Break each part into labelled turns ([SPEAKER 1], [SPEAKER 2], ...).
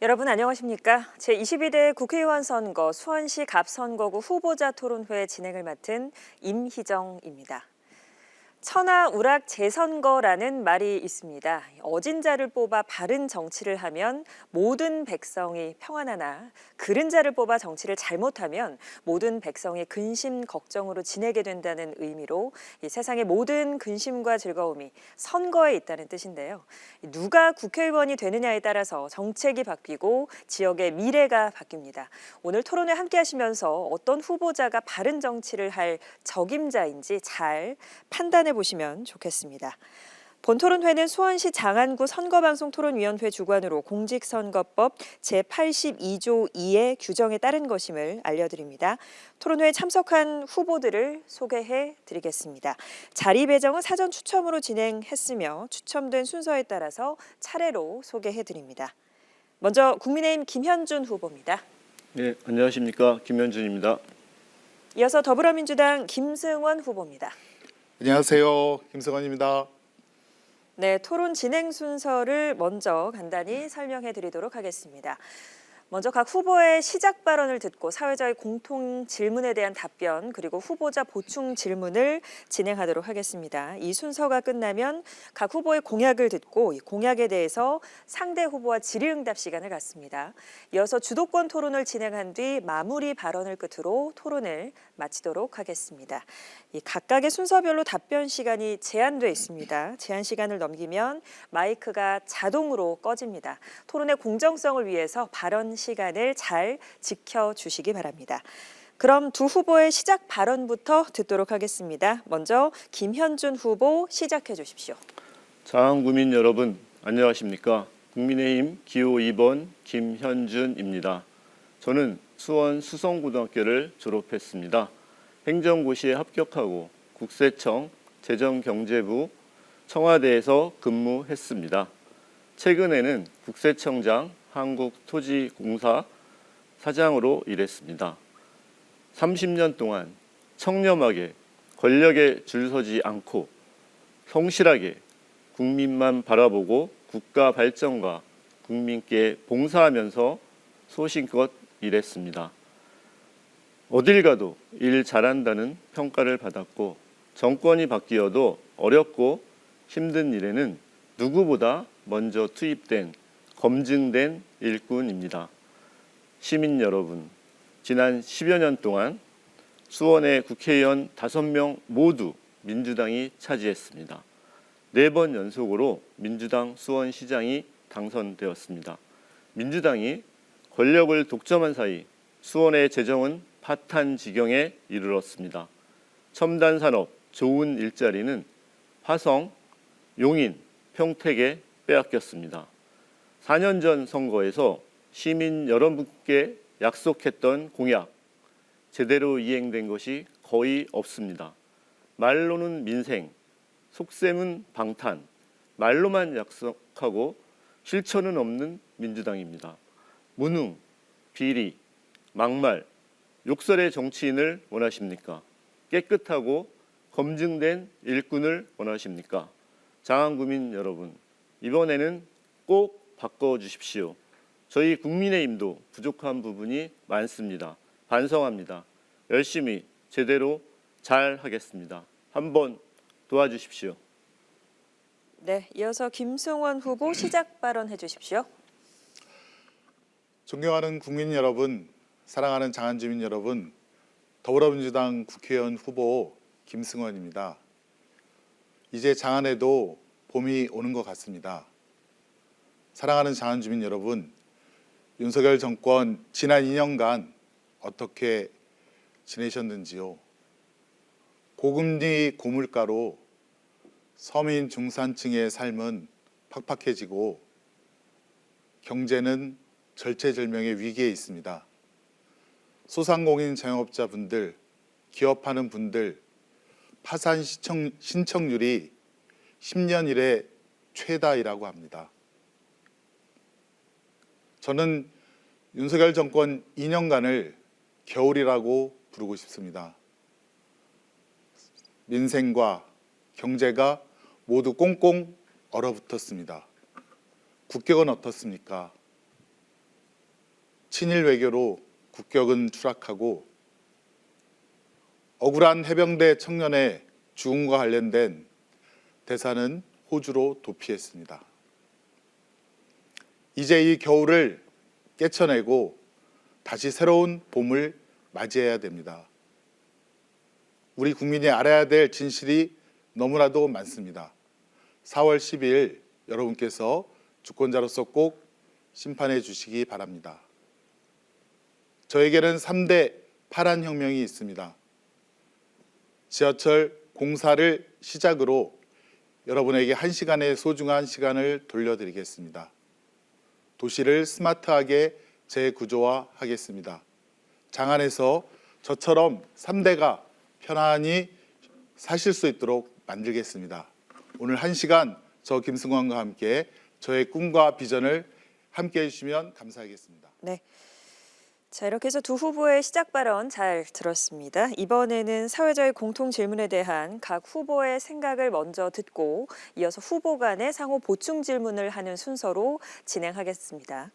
[SPEAKER 1] 여러분 안녕하십니까? 제22대 국회의원 선거 수원시 갑선거구 후보자 토론회 진행을 맡은 임희정입니다. 천하우락 재선거라는 말이 있습니다. 어진 자를 뽑아 바른 정치를 하면 모든 백성이 평안하나 그른 자를 뽑아 정치를 잘못하면 모든 백성이 근심 걱정으로 지내게 된다는 의미로 이 세상의 모든 근심과 즐거움이 선거에 있다는 뜻인데요. 누가 국회의원이 되느냐에 따라서 정책이 바뀌고 지역의 미래가 바뀝니다. 오늘 토론회 함께 하시면서 어떤 후보자가 바른 정치를 할 적임자인지 잘 판단해 보시면 좋겠습니다. 본 토론회는 수원시 장안구 선거방송토론위원회 주관으로 공직선거법 제82조 2의 규정에 따른 것임을 알려드립니다. 토론회에 참석한 후보들을 소개해 드리겠습니다. 자리 배정은 사전 추첨으로 진행했으며 추첨된 순서에 따라서 차례로 소개해 드립니다. 먼저 국민의힘 김현준 후보입니다.
[SPEAKER 2] 네, 안녕하십니까. 김현준입니다.
[SPEAKER 1] 이어서 더불어민주당 김승원 후보입니다.
[SPEAKER 3] 안녕하세요. 김승원입니다.
[SPEAKER 1] 네, 토론 진행 순서를 먼저 간단히 설명해 드리도록 하겠습니다. 먼저 각 후보의 시작 발언을 듣고 사회자의 공통 질문에 대한 답변 그리고 후보자 보충 질문을 진행하도록 하겠습니다. 이 순서가 끝나면 각 후보의 공약을 듣고 이 공약에 대해서 상대 후보와 질의응답 시간을 갖습니다. 이어서 주도권 토론을 진행한 뒤 마무리 발언을 끝으로 토론을 마치도록 하겠습니다. 이 각각의 순서별로 답변 시간이 제한돼 있습니다. 제한 시간을 넘기면 마이크가 자동으로 꺼집니다. 토론의 공정성을 위해서 발언 시간을 잘 지켜주시기 바랍니다. 그럼 두 후보의 시작 발언부터 듣도록 하겠습니다. 먼저 김현준 후보 시작해 주십시오.
[SPEAKER 2] 장안구민 여러분, 안녕하십니까. 국민의힘 기호 2번 김현준입니다. 저는 수원 수성고등학교를 졸업했습니다. 행정고시에 합격하고 국세청, 재정경제부, 청와대에서 근무했습니다. 최근에는 국세청장, 한국토지공사 사장으로 일했습니다. 30년 동안 청렴하게 권력에 줄서지 않고 성실하게 국민만 바라보고 국가 발전과 국민께 봉사하면서 소신껏 일했습니다. 어딜 가도 일 잘한다는 평가를 받았고 정권이 바뀌어도 어렵고 힘든 일에는 누구보다 먼저 투입된 검증된 일꾼입니다. 시민 여러분, 지난 10여 년 동안 수원의 국회의원 5명 모두 민주당이 차지했습니다. 4번 연속으로 민주당 수원시장이 당선되었습니다. 민주당이 권력을 독점한 사이 수원의 재정은 파탄 지경에 이르렀습니다. 첨단 산업, 좋은 일자리는 화성, 용인, 평택에 빼앗겼습니다. 4년 전 선거에서 시민 여러분께 약속했던 공약, 제대로 이행된 것이 거의 없습니다. 말로는 민생, 속셈은 방탄, 말로만 약속하고 실천은 없는 민주당입니다. 무능, 비리, 막말, 욕설의 정치인을 원하십니까? 깨끗하고 검증된 일꾼을 원하십니까? 장안구민 여러분, 이번에는 꼭 바꿔주십시오. 저희 국민의힘도 부족한 부분이 많습니다. 반성합니다. 열심히 제대로 잘 하겠습니다. 한번 도와주십시오.
[SPEAKER 1] 네, 이어서 김승원 후보 시작 발언해 주십시오.
[SPEAKER 3] 존경하는 국민 여러분, 사랑하는 장안주민 여러분, 더불어민주당 국회의원 후보 김승원입니다. 이제 장안에도 봄이 오는 것 같습니다. 사랑하는 장안주민 여러분, 윤석열 정권 지난 2년간 어떻게 지내셨는지요? 고금리 고물가로 서민 중산층의 삶은 팍팍해지고 경제는 절체절명의 위기에 있습니다. 소상공인 자영업자분들, 기업하는 분들 파산 신청률이 10년 이래 최다이라고 합니다. 저는 윤석열 정권 2년간을 겨울이라고 부르고 싶습니다. 민생과 경제가 모두 꽁꽁 얼어붙었습니다. 국격은 어떻습니까? 친일 외교로 국격은 추락하고 억울한 해병대 청년의 죽음과 관련된 대사는 호주로 도피했습니다. 이제 이 겨울을 깨쳐내고 다시 새로운 봄을 맞이해야 됩니다. 우리 국민이 알아야 될 진실이 너무나도 많습니다. 4월 12일 여러분께서 주권자로서 꼭 심판해 주시기 바랍니다. 저에게는 3대 파란 혁명이 있습니다. 지하철 공사를 시작으로 여러분에게 1시간의 소중한 시간을 돌려드리겠습니다. 도시를 스마트하게 재구조화하겠습니다. 장안에서 저처럼 3대가 편안히 사실 수 있도록 만들겠습니다. 오늘 1시간 저 김승환과 함께 저의 꿈과 비전을 함께 해주시면 감사하겠습니다.
[SPEAKER 1] 네. 자, 이렇게 해서 두 후보의 시작 발언 잘 들었습니다. 이번에는 사회자의 공통 질문에 대한 각 후보의 생각을 먼저 듣고 이어서 후보 간의 상호 보충 질문을 하는 순서로 진행하겠습니다.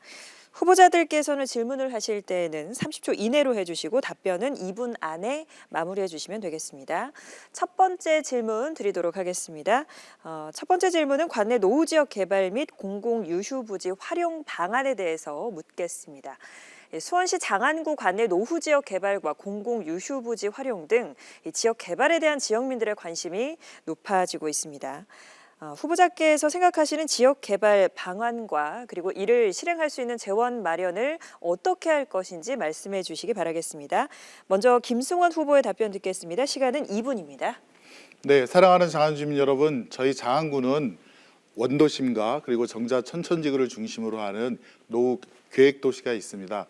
[SPEAKER 1] 후보자들께서는 질문을 하실 때에는 30초 이내로 해주시고 답변은 2분 안에 마무리해 주시면 되겠습니다. 첫 번째 질문 드리도록 하겠습니다. 첫 번째 질문은 관내 노후 지역 개발 및 공공 유휴 부지 활용 방안에 대해서 묻겠습니다. 수원시 장안구 관내 노후 지역 개발과 공공 유휴 부지 활용 등 지역 개발에 대한 지역민들의 관심이 높아지고 있습니다. 후보자께서 생각하시는 지역 개발 방안과 그리고 이를 실행할 수 있는 재원 마련을 어떻게 할 것인지 말씀해 주시기 바라겠습니다. 먼저 김승원 후보의 답변 듣겠습니다. 시간은 2분입니다.
[SPEAKER 3] 네, 사랑하는 장안 주민 여러분, 저희 장안구는 원도심과 그리고 정자 천천지구를 중심으로 하는 노후 계획 도시가 있습니다.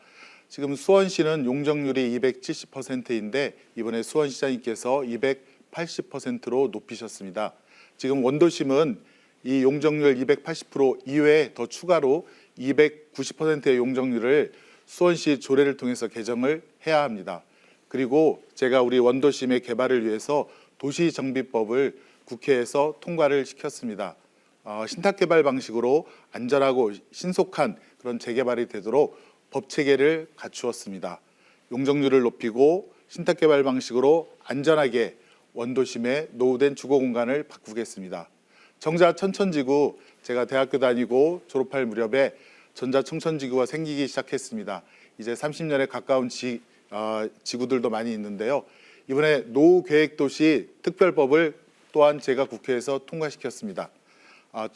[SPEAKER 3] 지금 수원시는 용적률이 270%인데 이번에 수원시장님께서 280%로 높이셨습니다. 지금 원도심은 이 용적률 280% 이외에 더 추가로 290%의 용적률을 수원시 조례를 통해서 개정을 해야 합니다. 그리고 제가 우리 원도심의 개발을 위해서 도시정비법을 국회에서 통과를 시켰습니다. 신탁개발 방식으로 안전하고 신속한 그런 재개발이 되도록 법 체계를 갖추었습니다. 용적률을 높이고 신탁개발 방식으로 안전하게 원도심의 노후된 주거 공간을 바꾸겠습니다. 정자 천천지구, 제가 대학교 다니고 졸업할 무렵에 전자 청천지구가 생기기 시작했습니다. 이제 30년에 가까운 지구들도 많이 있는데요. 이번에 노후계획도시 특별법을 또한 제가 국회에서 통과시켰습니다.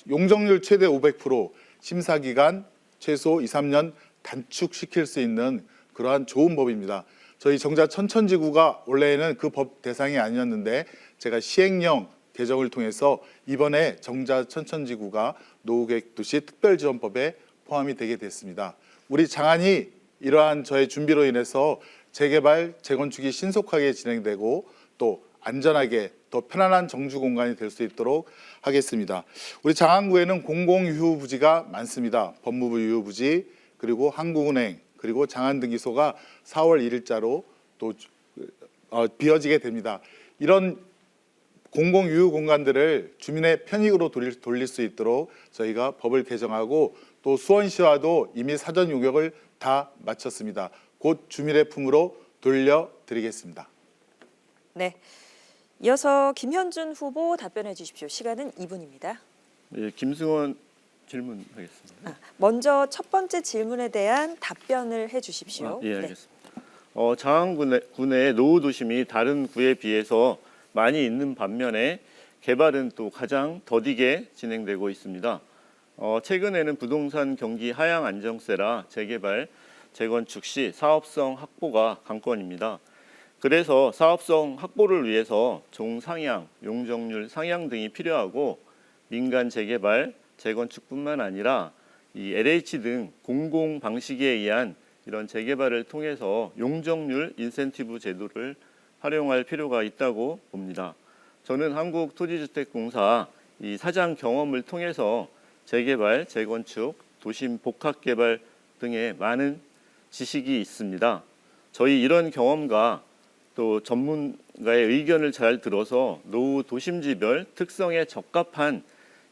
[SPEAKER 3] 용적률 최대 500%, 심사기간 최소 2, 3년 단축시킬 수 있는 그러한 좋은 법입니다. 저희 정자 천천지구가 원래는 그 법 대상이 아니었는데 제가 시행령 개정을 통해서 이번에 정자 천천지구가 노후계획도시 특별지원법에 포함이 되게 됐습니다. 우리 장안이 이러한 저의 준비로 인해서 재개발, 재건축이 신속하게 진행되고 또 안전하게 더 편안한 정주 공간이 될 수 있도록 하겠습니다. 우리 장안구에는 공공유휴부지가 많습니다. 법무부 유휴부지, 그리고 한국은행, 그리고 장안등기소가 4월 1일자로 또 비어지게 됩니다. 이런 공공유휴 공간들을 주민의 편익으로 돌릴 수 있도록 저희가 법을 개정하고 또 수원시와도 이미 사전 용역을 다 마쳤습니다. 곧 주민의 품으로 돌려드리겠습니다.
[SPEAKER 1] 네, 이어서 김현준 후보 답변해 주십시오. 시간은 2분입니다.
[SPEAKER 2] 네, 김승원 질문하겠습니다.
[SPEAKER 1] 먼저 첫 번째 질문에 대한 답변을 해 주십시오.
[SPEAKER 2] 예, 알겠습니다. 장안군의 노후 도심이 다른 구에 비해서 많이 있는 반면에 개발은 또 가장 더디게 진행되고 있습니다. 최근에는 부동산 경기 하향 안정세라 재개발, 재건축 시 사업성 확보가 관건입니다. 그래서 사업성 확보를 위해서 종상향, 용적률 상향 등이 필요하고 민간 재개발, 재건축뿐만 아니라 이 LH 등 공공 방식에 의한 이런 재개발을 통해서 용적률 인센티브 제도를 활용할 필요가 있다고 봅니다. 저는 한국토지주택공사 이 사장 경험을 통해서 재개발, 재건축, 도심 복합개발 등의 많은 지식이 있습니다. 저희 이런 경험과 또 전문가의 의견을 잘 들어서 노후 도심지별 특성에 적합한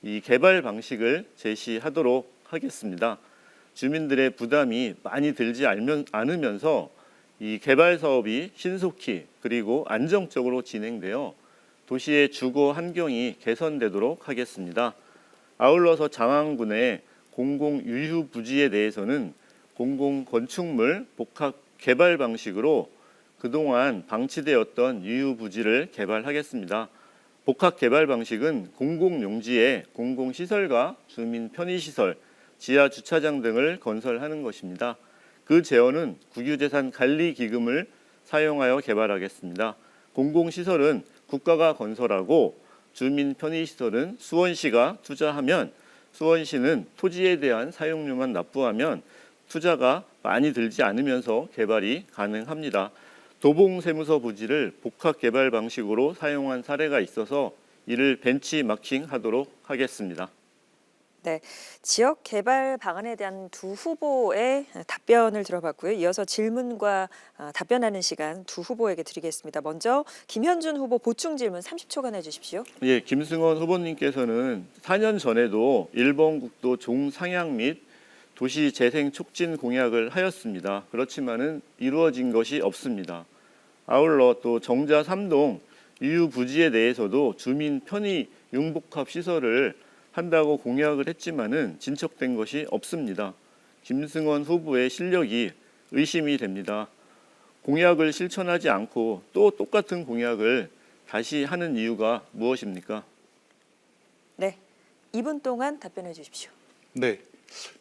[SPEAKER 2] 이 개발 방식을 제시하도록 하겠습니다. 주민들의 부담이 많이 들지 않으면서 이 개발 사업이 신속히 그리고 안정적으로 진행되어 도시의 주거 환경이 개선되도록 하겠습니다. 아울러서 장안군의 공공유휴 부지에 대해서는 공공건축물 복합 개발 방식으로 그동안 방치되었던 유휴 부지를 개발하겠습니다. 복합 개발 방식은 공공용지에 공공시설과 주민 편의시설, 지하 주차장 등을 건설하는 것입니다. 그 재원은 국유재산 관리기금을 사용하여 개발하겠습니다. 공공시설은 국가가 건설하고 주민 편의시설은 수원시가 투자하면 수원시는 토지에 대한 사용료만 납부하면 투자가 많이 들지 않으면서 개발이 가능합니다. 도봉세무서 부지를 복합 개발 방식으로 사용한 사례가 있어서 이를 벤치마킹하도록 하겠습니다.
[SPEAKER 1] 네, 지역 개발 방안에 대한 두 후보의 답변을 들어봤고요. 이어서 질문과 답변하는 시간 두 후보에게 드리겠습니다. 먼저 김현준 후보 보충 질문 30초간 해주십시오.
[SPEAKER 2] 예, 김승원 후보님께서는 4년 전에도 일본 국도 종상향 및 도시 재생 촉진 공약을 하였습니다. 그렇지만은 이루어진 것이 없습니다. 아울러 또 정자 3동 유휴 부지에 대해서도 주민 편의 융복합 시설을 한다고 공약을 했지만은 진척된 것이 없습니다. 김승원 후보의 실력이 의심이 됩니다. 공약을 실천하지 않고 또 똑같은 공약을 다시 하는 이유가 무엇입니까?
[SPEAKER 1] 네, 2분 동안 답변해 주십시오.
[SPEAKER 3] 네,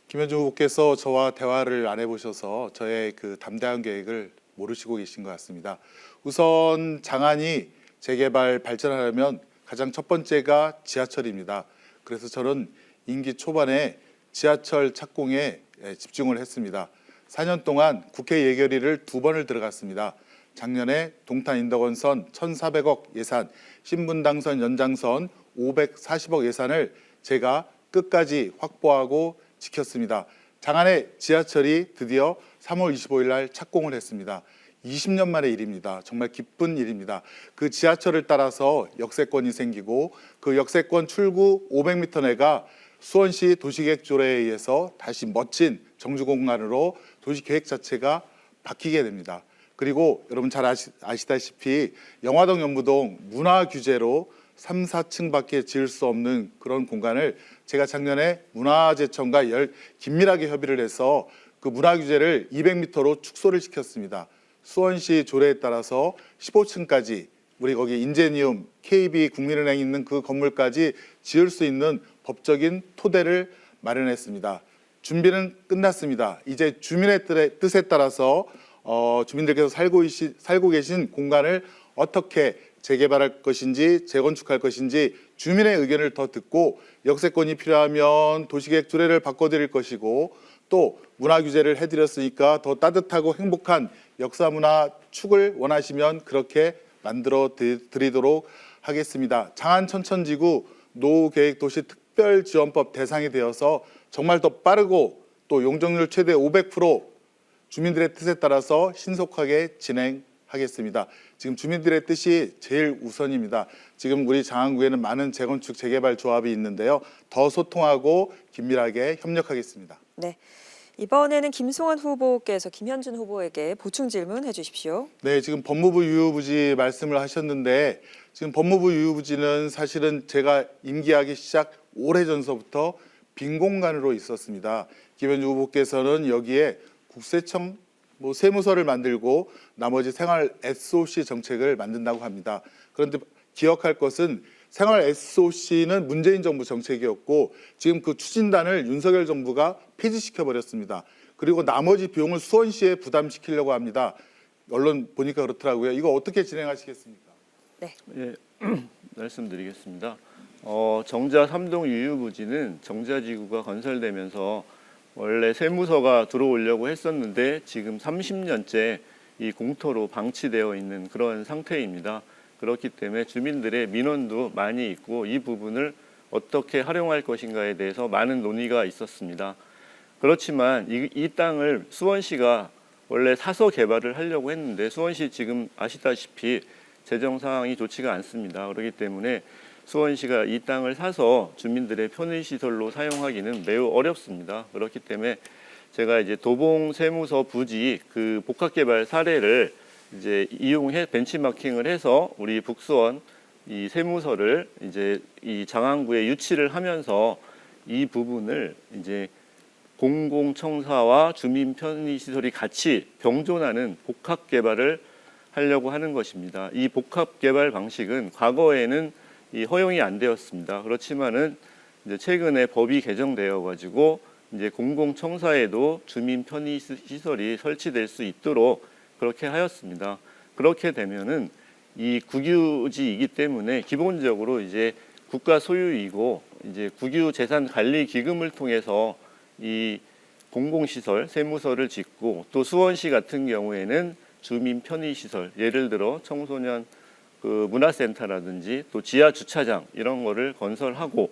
[SPEAKER 3] 김현준 후보께서 저와 대화를 안 해보셔서 저의 그 담대한 계획을 모르시고 계신 것 같습니다. 우선 장안이 재개발 발전하려면 가장 첫 번째가 지하철입니다. 그래서 저는 임기 초반에 지하철 착공에 집중을 했습니다. 4년 동안 국회 예결위를 2번을 들어갔습니다. 작년에 동탄 인덕원선 1,400억 예산, 신분당선 연장선 540억 예산을 제가 끝까지 확보하고 지켰습니다. 장안의 지하철이 드디어 3월 25일 날 착공을 했습니다. 20년 만의 일입니다. 정말 기쁜 일입니다. 그 지하철을 따라서 역세권이 생기고 그 역세권 출구 500m 내가 수원시 도시계획조례에 의해서 다시 멋진 정주공간으로 도시계획 자체가 바뀌게 됩니다. 그리고 여러분 잘 아시다시피 영화동 연무동 문화규제로 3, 4층밖에 지을 수 없는 그런 공간을 제가 작년에 문화재청과 긴밀하게 협의를 해서 그 문화규제를 200m로 축소를 시켰습니다. 수원시 조례에 따라서 15층까지 우리 거기 인제니움, KB 국민은행 있는 그 건물까지 지을 수 있는 법적인 토대를 마련했습니다. 준비는 끝났습니다. 이제 주민의 뜻에 따라서 주민들께서 살고 계신 공간을 어떻게 재개발할 것인지 재건축할 것인지 주민의 의견을 더 듣고 역세권이 필요하면 도시계획 조례를 바꿔드릴 것이고 또 문화규제를 해드렸으니까 더 따뜻하고 행복한 역사문화 축을 원하시면 그렇게 만들어 드리도록 하겠습니다. 장안 천천지구 노후계획도시 특별지원법 대상이 되어서 정말 더 빠르고 또 용적률 최대 500% 주민들의 뜻에 따라서 신속하게 진행하겠습니다. 지금 주민들의 뜻이 제일 우선입니다. 지금 우리 장안구에는 많은 재건축 재개발 조합이 있는데요. 더 소통하고 긴밀하게 협력하겠습니다.
[SPEAKER 1] 네, 이번에는 김승원 후보께서 김현준 후보에게 보충 질문 해주십시오.
[SPEAKER 3] 네, 지금 법무부 유휴부지 말씀을 하셨는데 지금 법무부 유휴부지는 사실은 제가 임기하기 시작 오래전서부터 빈 공간으로 있었습니다. 김현준 후보께서는 여기에 국세청 세무서를 만들고 나머지 생활 SOC 정책을 만든다고 합니다. 그런데 기억할 것은 생활 SOC는 문재인 정부 정책이었고 지금 그 추진단을 윤석열 정부가 폐지시켜 버렸습니다. 그리고 나머지 비용을 수원시에 부담시키려고 합니다. 언론 보니까 그렇더라고요. 이거 어떻게 진행하시겠습니까?
[SPEAKER 1] 네,
[SPEAKER 2] 예, 말씀드리겠습니다. 정자 3동 유휴부지는 정자지구가 건설되면서 원래 세무서가 들어오려고 했었는데 지금 30년째 이 공터로 방치되어 있는 그런 상태입니다. 그렇기 때문에 주민들의 민원도 많이 있고 이 부분을 어떻게 활용할 것인가에 대해서 많은 논의가 있었습니다. 그렇지만 이 땅을 수원시가 원래 사서 개발을 하려고 했는데 수원시 지금 아시다시피 재정 상황이 좋지가 않습니다. 그렇기 때문에 수원시가 이 땅을 사서 주민들의 편의시설로 사용하기는 매우 어렵습니다. 그렇기 때문에 제가 이제 도봉 세무서 부지 그 복합 개발 사례를 이제 이용해 벤치마킹을 해서 우리 북수원 이 세무서를 이제 이 장안구에 유치를 하면서 이 부분을 이제 공공청사와 주민 편의시설이 같이 병존하는 복합 개발을 하려고 하는 것입니다. 이 복합 개발 방식은 과거에는 이 허용이 안 되었습니다. 그렇지만은 이제 최근에 법이 개정되어 가지고 이제 공공청사에도 주민 편의시설이 설치될 수 있도록 그렇게 하였습니다. 그렇게 되면은 이 국유지이기 때문에 기본적으로 이제 국가 소유이고 이제 국유재산관리기금을 통해서 이 공공시설, 세무서를 짓고 또 수원시 같은 경우에는 주민 편의시설, 예를 들어 청소년 그 문화센터라든지 또 지하 주차장 이런 거를 건설하고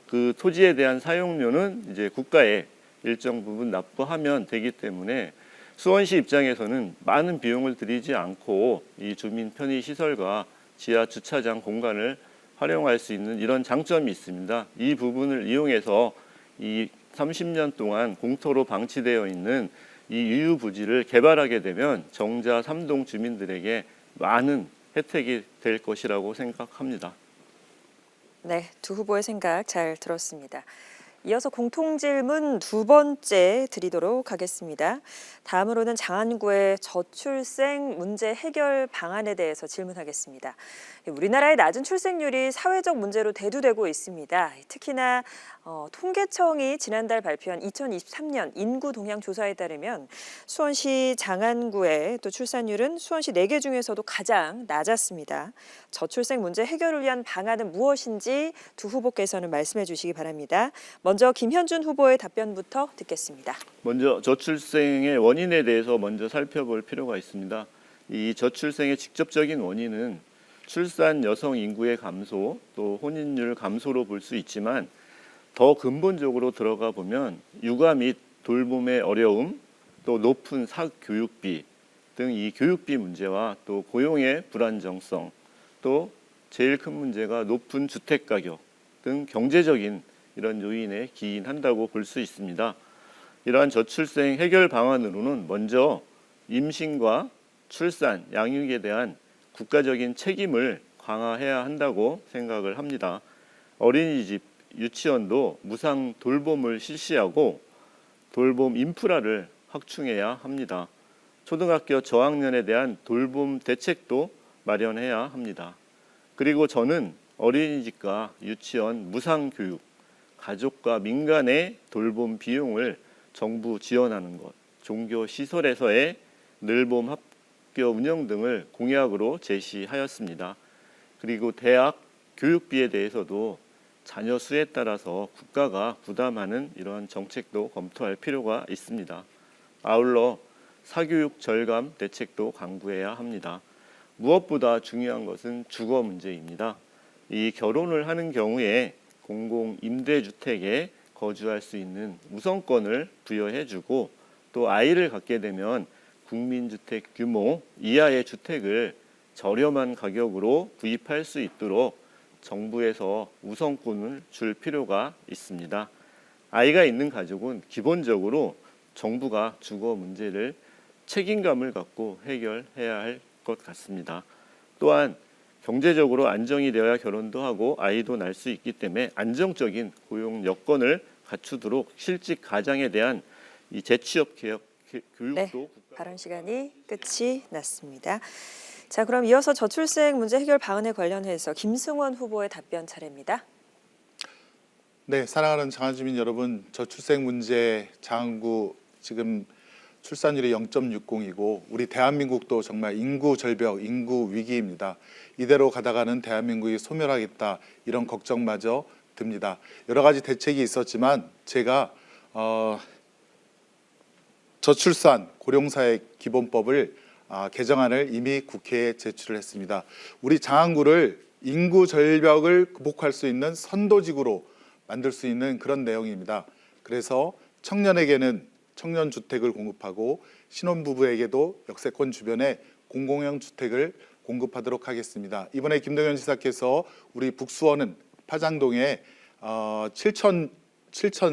[SPEAKER 2] 그 토지에 대한 사용료는 이제 국가에 일정 부분 납부하면 되기 때문에 수원시 입장에서는 많은 비용을 들이지 않고 이 주민 편의 시설과 지하 주차장 공간을 활용할 수 있는 이런 장점이 있습니다. 이 부분을 이용해서 이 30년 동안 공터로 방치되어 있는 이 유유부지를 개발하게 되면 정자 3동 주민들에게 많은 혜택이 될 것이라고 생각합니다.
[SPEAKER 1] 네, 두 후보의 생각 잘 들었습니다. 이어서 공통질문 두 번째 드리도록 하겠습니다. 다음으로는 장안구의 저출생 문제 해결 방안에 대해서 질문하겠습니다. 우리나라의 낮은 출생률이 사회적 문제로 대두되고 있습니다. 특히나 통계청이 지난달 발표한 2023년 인구 동향 조사에 따르면 수원시 장안구의 또 출산율은 수원시 4개 중에서도 가장 낮았습니다. 저출생 문제 해결을 위한 방안은 무엇인지 두 후보께서는 말씀해 주시기 바랍니다. 먼저 김현준 후보의 답변부터 듣겠습니다.
[SPEAKER 2] 먼저 저출생의 원인에 대해서 먼저 살펴볼 필요가 있습니다. 이 저출생의 직접적인 원인은 출산 여성 인구의 감소, 또 혼인율 감소로 볼 수 있지만 더 근본적으로 들어가 보면 육아 및 돌봄의 어려움, 또 높은 사교육비 등 이 교육비 문제와 또 고용의 불안정성, 또 제일 큰 문제가 높은 주택 가격 등 경제적인 이런 요인에 기인한다고 볼 수 있습니다. 이러한 저출생 해결 방안으로는 먼저 임신과 출산, 양육에 대한 국가적인 책임을 강화해야 한다고 생각을 합니다. 어린이집, 유치원도 무상 돌봄을 실시하고 돌봄 인프라를 확충해야 합니다. 초등학교 저학년에 대한 돌봄 대책도 마련해야 합니다. 그리고 저는 어린이집과 유치원 무상 교육, 가족과 민간의 돌봄 비용을 정부 지원하는 것, 종교 시설에서의 늘봄 학교 운영 등을 공약으로 제시하였습니다. 그리고 대학 교육비에 대해서도 자녀 수에 따라서 국가가 부담하는 이러한 정책도 검토할 필요가 있습니다. 아울러 사교육 절감 대책도 강구해야 합니다. 무엇보다 중요한 것은 주거 문제입니다. 이 결혼을 하는 경우에 공공 임대주택에 거주할 수 있는 우선권을 부여해주고 또 아이를 갖게 되면 국민주택 규모 이하의 주택을 저렴한 가격으로 구입할 수 있도록 정부에서 우선권을 줄 필요가 있습니다. 아이가 있는 가족은 기본적으로 정부가 주거 문제를 책임감을 갖고 해결해야 할 것 같습니다. 또한 경제적으로 안정이 되어야 결혼도 하고 아이도 낳을 수 있기 때문에 안정적인 고용 여건을 갖추도록 실직 가장에 대한 이 재취업 개혁 교육도
[SPEAKER 1] 네, 발언 시간이 끝이 났습니다. 자, 그럼 이어서 저출생 문제 해결 방안에 관련해서 김승원 후보의 답변 차례입니다.
[SPEAKER 3] 네, 사랑하는 장안주민 여러분, 저출생 문제 장안구 지금 출산율이 0.60이고 우리 대한민국도 정말 인구 절벽, 인구 위기입니다. 이대로 가다가는 대한민국이 소멸하겠다 이런 걱정마저 듭니다. 여러 가지 대책이 있었지만 제가 저출산 고령사회 기본법을 개정안을 이미 국회에 제출을 했습니다. 우리 장안구를 인구 절벽을 극복할 수 있는 선도지구로 만들 수 있는 그런 내용입니다. 그래서 청년에게는 청년 주택을 공급하고 신혼부부에게도 역세권 주변에 공공형 주택을 공급하도록 하겠습니다. 이번에 김동연 지사께서 우리 북수원은 파장동에 7천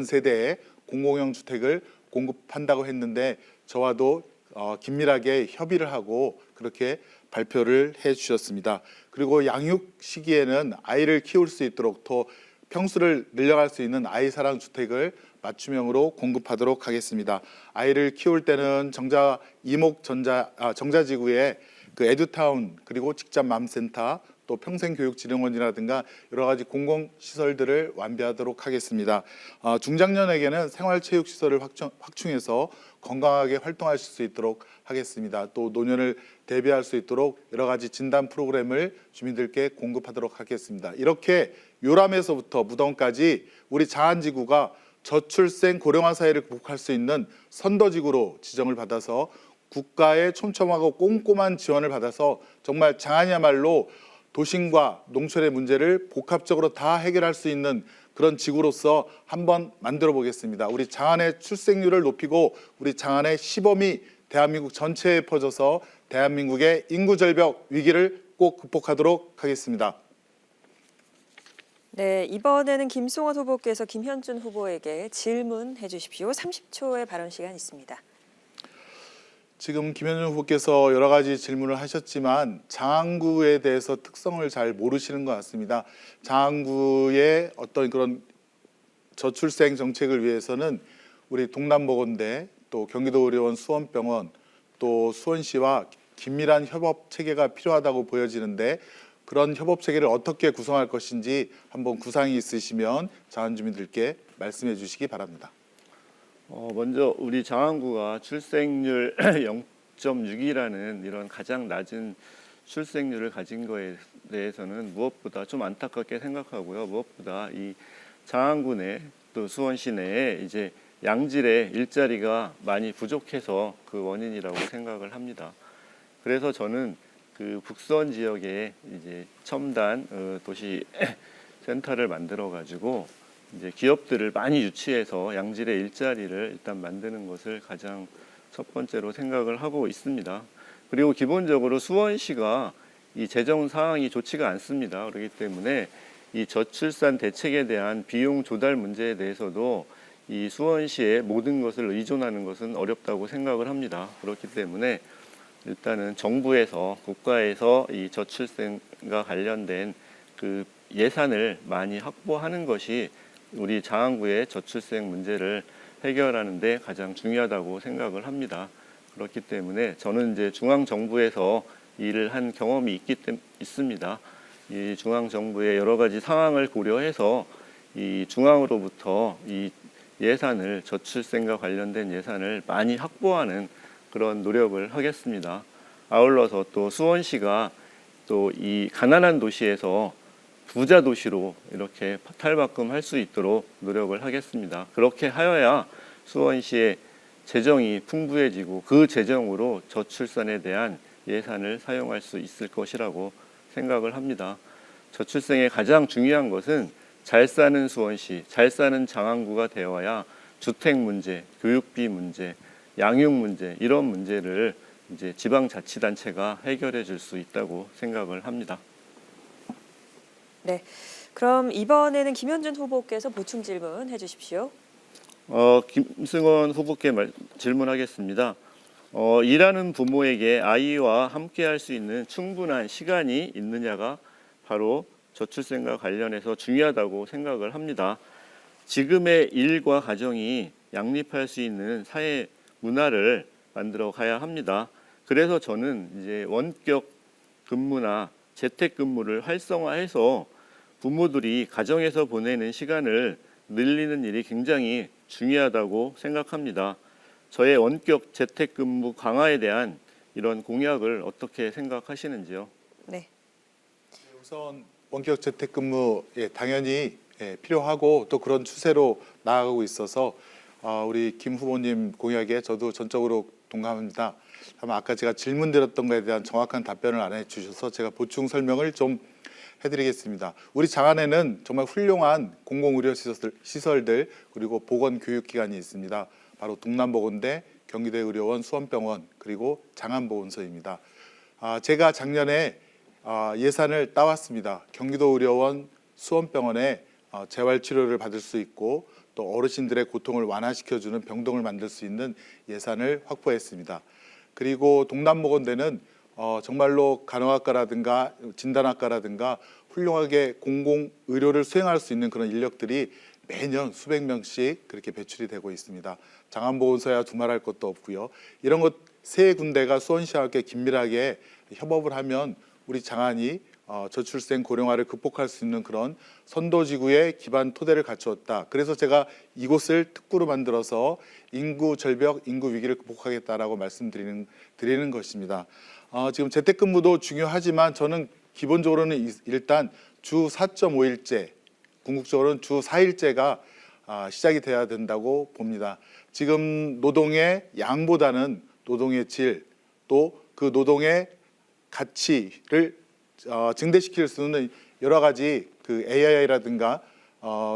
[SPEAKER 3] 세대의 공공형 주택을 공급한다고 했는데 저와도 긴밀하게 협의를 하고 그렇게 발표를 해주셨습니다. 그리고 양육 시기에는 아이를 키울 수 있도록 더 평수를 늘려갈 수 있는 아이사랑 주택을 맞춤형으로 공급하도록 하겠습니다. 아이를 키울 때는 정자지구에 그 에듀타운 그리고 직장맘센터 또 평생교육진흥원이라든가 여러 가지 공공시설들을 완비하도록 하겠습니다. 중장년에게는 생활체육시설을 확충해서 건강하게 활동하실 수 있도록 하겠습니다. 또 노년을 대비할 수 있도록 여러 가지 진단 프로그램을 주민들께 공급하도록 하겠습니다. 이렇게 요람에서부터 무덤까지 우리 장안지구가 저출생 고령화 사회를 극복할 수 있는 선도지구로 지정을 받아서 국가의 촘촘하고 꼼꼼한 지원을 받아서 정말 장안이야말로 도심과 농촌의 문제를 복합적으로 다 해결할 수 있는 그런 지구로서 한번 만들어 보겠습니다. 우리 장안의 출생률을 높이고 우리 장안의 시범이 대한민국 전체에 퍼져서 대한민국의 인구 절벽 위기를 꼭 극복하도록 하겠습니다.
[SPEAKER 1] 네, 이번에는 김송원 후보께서 김현준 후보에게 질문해 주십시오. 30초의 발언 시간 있습니다.
[SPEAKER 3] 지금 김현준 후보께서 여러 가지 질문을 하셨지만 장안구에 대해서 특성을 잘 모르시는 것 같습니다. 장안구의 어떤 그런 저출생 정책을 위해서는 우리 동남보건대 또 경기도의료원 수원병원 또 수원시와 긴밀한 협업 체계가 필요하다고 보여지는데 그런 협업 체계를 어떻게 구성할 것인지 한번 구상이 있으시면 장안 주민들께 말씀해 주시기 바랍니다.
[SPEAKER 2] 먼저 우리 장안구가 출생률 0.6이라는 이런 가장 낮은 출생률을 가진 거에 대해서는 무엇보다 좀 안타깝게 생각하고요. 무엇보다 이 장안구 내 또 수원시 내에 이제 양질의 일자리가 많이 부족해서 그 원인이라고 생각을 합니다. 그래서 저는 그 북선 지역에 이제 첨단 도시 센터를 만들어 가지고 이제 기업들을 많이 유치해서 양질의 일자리를 일단 만드는 것을 가장 첫 번째로 생각을 하고 있습니다. 그리고 기본적으로 수원시가 이 재정 상황이 좋지가 않습니다. 그렇기 때문에 이 저출산 대책에 대한 비용 조달 문제에 대해서도 이 수원시의 모든 것을 의존하는 것은 어렵다고 생각을 합니다. 그렇기 때문에 일단은 정부에서 국가에서 이 저출생과 관련된 그 예산을 많이 확보하는 것이 우리 장안구의 저출생 문제를 해결하는 데 가장 중요하다고 생각을 합니다. 그렇기 때문에 저는 이제 중앙 정부에서 일을 한 경험이 있습니다. 이 중앙 정부의 여러 가지 상황을 고려해서 이 중앙으로부터 이 예산을 저출생과 관련된 예산을 많이 확보하는 그런 노력을 하겠습니다. 아울러서 또 수원시가 또 이 가난한 도시에서 부자 도시로 이렇게 탈바꿈할 수 있도록 노력을 하겠습니다. 그렇게 하여야 수원시의 재정이 풍부해지고 그 재정으로 저출산에 대한 예산을 사용할 수 있을 것이라고 생각을 합니다. 저출생의 가장 중요한 것은 잘 사는 수원시, 잘 사는 장안구가 되어야 주택 문제, 교육비 문제, 양육 문제 이런 문제를 이제 지방자치단체가 해결해 줄 수 있다고 생각을 합니다.
[SPEAKER 1] 네, 그럼 이번에는 김현준 후보께서 보충 질문해 주십시오.
[SPEAKER 2] 김승원 후보께 질문하겠습니다. 일하는 부모에게 아이와 함께 할 수 있는 충분한 시간이 있느냐가 바로 저출생과 관련해서 중요하다고 생각을 합니다. 지금의 일과 가정이 양립할 수 있는 사회 문화를 만들어 가야 합니다. 그래서 저는 이제 원격 근무나 재택 근무를 활성화해서 부모들이 가정에서 보내는 시간을 늘리는 일이 굉장히 중요하다고 생각합니다. 저의 원격 재택 근무 강화에 대한 이런 공약을 어떻게 생각하시는지요?
[SPEAKER 1] 네.
[SPEAKER 3] 우선 원격 재택근무 당연히 필요하고 또 그런 추세로 나아가고 있어서 우리 김 후보님 공약에 저도 전적으로 동감합니다. 다만 아까 제가 질문드렸던 것에 대한 정확한 답변을 안 해주셔서 제가 보충 설명을 좀 해드리겠습니다. 우리 장안에는 정말 훌륭한 공공의료 시설들 그리고 보건교육기관이 있습니다. 바로 동남보건대, 경기도의료원, 수원병원 그리고 장안보건소입니다. 제가 작년에 예산을 따왔습니다. 경기도의료원, 수원병원에 재활 치료를 받을 수 있고 또 어르신들의 고통을 완화시켜주는 병동을 만들 수 있는 예산을 확보했습니다. 그리고 동남보건대는 정말로 간호학과라든가 진단학과라든가 훌륭하게 공공의료를 수행할 수 있는 그런 인력들이 매년 수백 명씩 그렇게 배출이 되고 있습니다. 장안보건소야 두말할 것도 없고요. 이런 것 세 군데가 수원시와 함께 긴밀하게 협업을 하면 우리 장안이 저출생 고령화를 극복할 수 있는 그런 선도지구의 기반 토대를 갖추었다. 그래서 제가 이곳을 특구로 만들어서 인구 절벽, 인구 위기를 극복하겠다라고 말씀드리는 것입니다. 지금 재택근무도 중요하지만 저는 기본적으로는 일단 주 4.5일제, 궁극적으로는 주 4일제가 시작이 돼야 된다고 봅니다. 지금 노동의 양보다는 노동의 질, 또 그 노동의 가치를 증대시킬 수 있는 여러 가지 그 AI라든가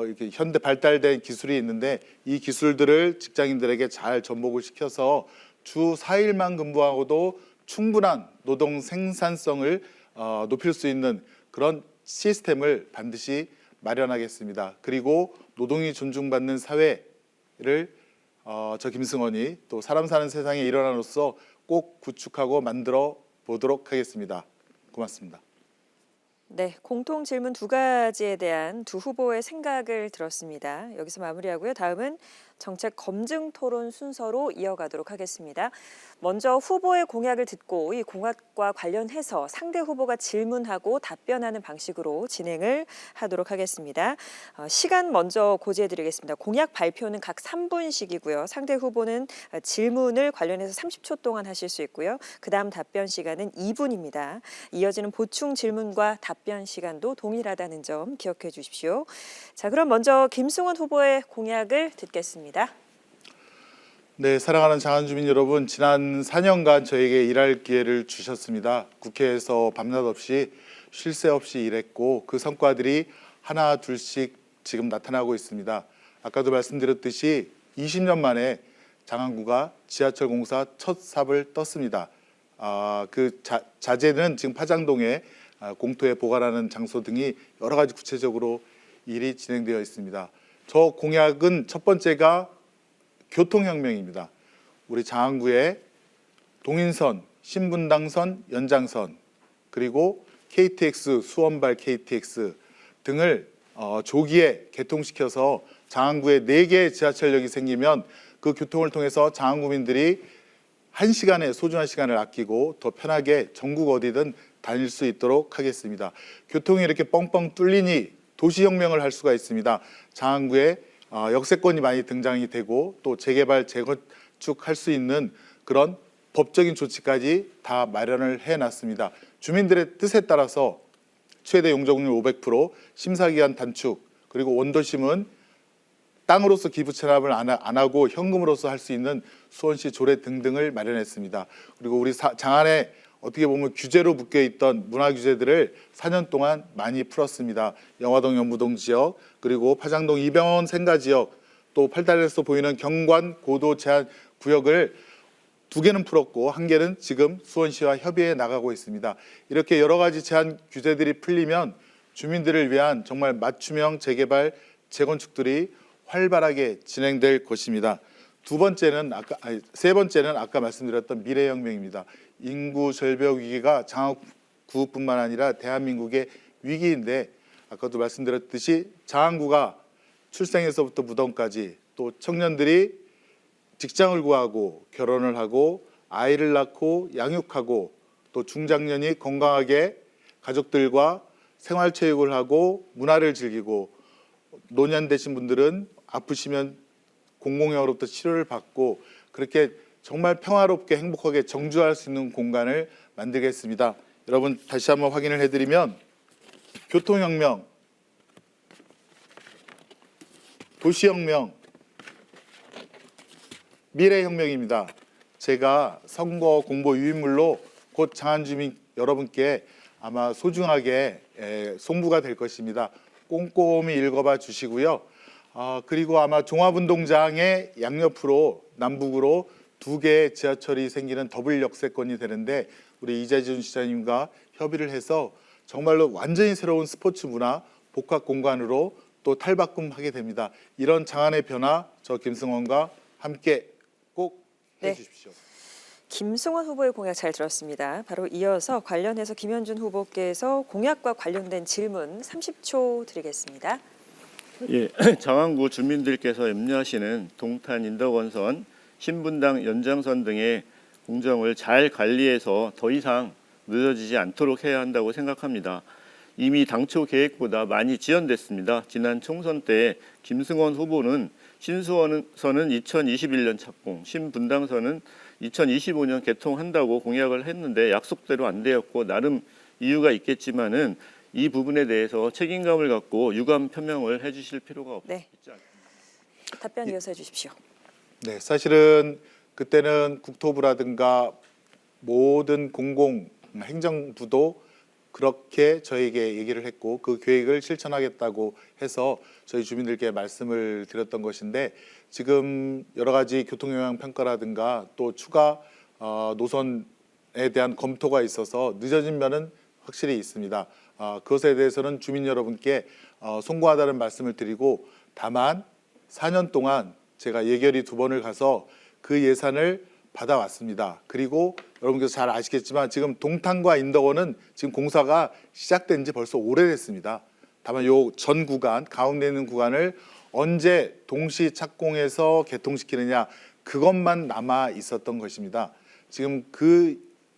[SPEAKER 3] 이렇게 현대 발달된 기술이 있는데 이 기술들을 직장인들에게 잘 접목을 시켜서 주 4일만 근무하고도 충분한 노동 생산성을 높일 수 있는 그런 시스템을 반드시 마련하겠습니다. 그리고 노동이 존중받는 사회를 저 김승원이 또 사람 사는 세상의 일원으로서 꼭 구축하고 만들어 보도록 하겠습니다. 고맙습니다.
[SPEAKER 1] 네, 공통 질문 두 가지에 대한 두 후보의 생각을 들었습니다. 여기서 마무리하고요. 다음은 정책 검증 토론 순서로 이어가도록 하겠습니다. 먼저 후보의 공약을 듣고 이 공약과 관련해서 상대 후보가 질문하고 답변하는 방식으로 진행을 하도록 하겠습니다. 시간 먼저 고지해드리겠습니다. 공약 발표는 각 3분씩이고요. 상대 후보는 질문을 관련해서 30초 동안 하실 수 있고요. 그다음 답변 시간은 2분입니다. 이어지는 보충 질문과 답변 시간도 동일하다는 점 기억해 주십시오. 자, 그럼 먼저 김승원 후보의 공약을 듣겠습니다.
[SPEAKER 3] 네, 사랑하는 장안주민 여러분, 지난 4년간 저에게 일할 기회를 주셨습니다. 국회에서 밤낮 없이 쉴 새 없이 일했고 그 성과들이 하나 둘씩 지금 나타나고 있습니다. 아까도 말씀드렸듯이 20년 만에 장안구가 지하철 공사 첫 삽을 떴습니다. 그 자재는 지금 파장동에 공토에 보관하는 장소 등이 여러 가지 구체적으로 일이 진행되어 있습니다. 저 공약은 첫 번째가 교통혁명입니다. 우리 장안구의 동인선, 신분당선, 연장선 그리고 KTX, 수원발 KTX 등을 조기에 개통시켜서 장안구에 4개의 지하철역이 생기면 그 교통을 통해서 장안구민들이 1시간의 소중한 시간을 아끼고 더 편하게 전국 어디든 다닐 수 있도록 하겠습니다. 교통이 이렇게 뻥뻥 뚫리니 도시혁명을 할 수가 있습니다. 장안구에 역세권이 많이 등장이 되고 또 재개발, 재건축할 수 있는 그런 법적인 조치까지 다 마련을 해놨습니다. 주민들의 뜻에 따라서 최대 용적률 500%, 심사기간 단축, 그리고 원도심은 땅으로서 기부 체납을 안 하고 현금으로서 할 수 있는 수원시 조례 등등을 마련했습니다. 그리고 우리 장안에 어떻게 보면 규제로 묶여있던 문화 규제들을 4년 동안 많이 풀었습니다. 영화동 연무동 지역, 그리고 파장동 이병헌 생가 지역, 또 팔달에서 보이는 경관 고도 제한 구역을 2개는 풀었고 1개는 지금 수원시와 협의해 나가고 있습니다. 이렇게 여러 가지 제한 규제들이 풀리면 주민들을 위한 정말 맞춤형 재개발, 재건축들이 활발하게 진행될 것입니다. 세 번째는 아까 말씀드렸던 미래혁명입니다. 인구 절벽 위기가 장안구뿐만 아니라 대한민국의 위기인데 아까도 말씀드렸듯이 장안구가 출생에서부터 무덤까지 또 청년들이 직장을 구하고 결혼을 하고 아이를 낳고 양육하고 또 중장년이 건강하게 가족들과 생활체육을 하고 문화를 즐기고 노년 되신 분들은 아프시면 공공의료로부터 치료를 받고 그렇게 정말 평화롭게 행복하게 정주할 수 있는 공간을 만들겠습니다. 여러분 다시 한번 확인을 해드리면 교통혁명, 도시혁명, 미래혁명입니다. 제가 선거 공보 유인물로 곧 장안주민 여러분께 아마 소중하게 송부가 될 것입니다. 꼼꼼히 읽어봐 주시고요. 그리고 아마 종합운동장의 양옆으로 남북으로 2개의 지하철이 생기는 더블 역세권이 되는데 우리 이재준 시장님과 협의를 해서 정말로 완전히 새로운 스포츠 문화 복합 공간으로 또 탈바꿈하게 됩니다. 이런 장안의 변화 저 김승원과 함께 꼭
[SPEAKER 1] 네.
[SPEAKER 3] 해주십시오.
[SPEAKER 1] 김승원 후보의 공약 잘 들었습니다. 바로 이어서 관련해서 김현준 후보께서 공약과 관련된 질문 30초 드리겠습니다.
[SPEAKER 2] 예, 장안구 주민들께서 염려하시는 동탄 인덕원선, 신분당 연장선 등의 공정을 잘 관리해서 더 이상 늦어지지 않도록 해야 한다고 생각합니다. 이미 당초 계획보다 많이 지연됐습니다. 지난 총선 때 김승원 후보는 신수원선은 2021년 착공, 신분당선은 2025년 개통한다고 공약을 했는데 약속대로 안 되었고 나름 이유가 있겠지만은 이 부분에 대해서 책임감을 갖고 유감 표명을 해주실 필요가
[SPEAKER 1] 네.
[SPEAKER 2] 있지 않습니까?
[SPEAKER 1] 답변 이어서 해주십시오.
[SPEAKER 3] 네, 사실은 그때는 국토부라든가 모든 공공 행정부도 그렇게 저에게 얘기를 했고 그 계획을 실천하겠다고 해서 저희 주민들께 말씀을 드렸던 것인데 지금 여러 가지 교통영향 평가라든가 또 추가 노선에 대한 검토가 있어서 늦어진 면은 확실히 있습니다. 그것에 대해서는 주민 여러분께 송구하다는 말씀을 드리고 다만 4년 동안 제가 예결위 2번을 가서 그 예산을 받아왔습니다. 그리고 여러분께서 잘 아시겠지만 지금 동탄과 인덕원은 지금 공사가 시작된 지 벌써 오래됐습니다. 다만 요 전 구간, 가운데 있는 구간을 언제 동시 착공해서 개통시키느냐 그것만 남아 있었던 것입니다. 지금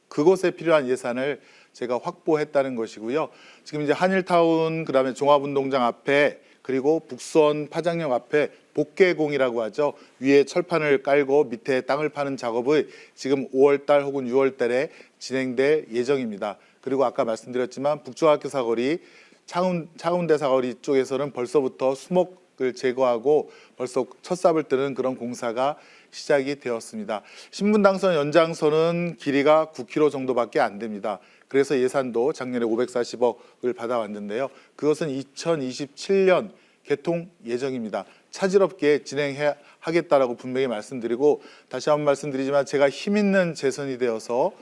[SPEAKER 3] 그곳에 필요한 예산을 제가 확보했다는 것이고요. 지금 이제 한일타운 그다음에 종합운동장 앞에 그리고 북수원 파장역 앞에 복개공이라고 하죠. 위에 철판을 깔고 밑에 땅을 파는 작업을 지금 5월달 혹은 6월달에 진행될 예정입니다. 그리고 아까 말씀드렸지만 북중학교 사거리, 차운대 사거리 쪽에서는 벌써부터 수목을 제거하고 벌써 첫삽을 뜨는 그런 공사가 시작이 되었습니다. 신분당선 연장선은 길이가 9km 정도밖에 안 됩니다. 그래서 예산도 작년에 540억을 받아왔는데요. 그것은 2027년 개통 예정입니다. 차질없게 진행하겠다라고 분명히 말씀드리고 다시 한번 말씀드리지만 제가 힘 있는 재선이 되어서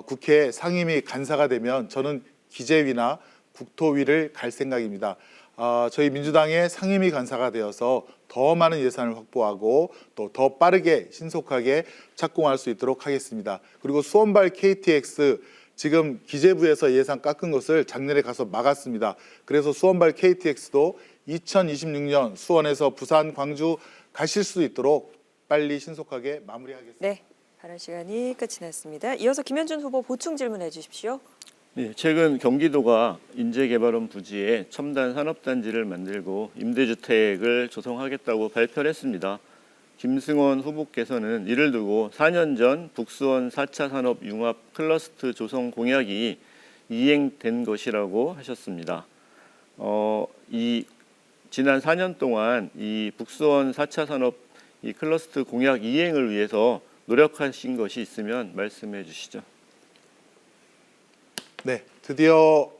[SPEAKER 3] 국회 상임위 간사가 되면 저는 기재위나 국토위를 갈 생각입니다. 저희 민주당의 상임위 간사가 되어서 더 많은 예산을 확보하고 또 더 빠르게 신속하게 착공할 수 있도록 하겠습니다. 그리고 수원발 KTX 지금 기재부에서 예산 깎은 것을 작년에 가서 막았습니다. 그래서 수원발 KTX도 2026년 수원에서 부산, 광주 가실 수 있도록 빨리 신속하게 마무리하겠습니다.
[SPEAKER 1] 네, 발언 시간이 끝이 났습니다. 이어서 김현준 후보 보충 질문해 주십시오.
[SPEAKER 2] 네, 최근 경기도가 인재개발원 부지에 첨단 산업단지를 만들고 임대주택을 조성하겠다고 발표를 했습니다. 김승원 후보께서는 이를 두고 4년 전 북수원 4차 산업 융합 클러스터 조성 공약이 이행된 것이라고 하셨습니다. 지난 4년 동안 이 북수원 4차 산업 이 클러스터 공약 이행을 위해서 노력하신 것이 있으면 말씀해 주시죠.
[SPEAKER 3] 네, 드디어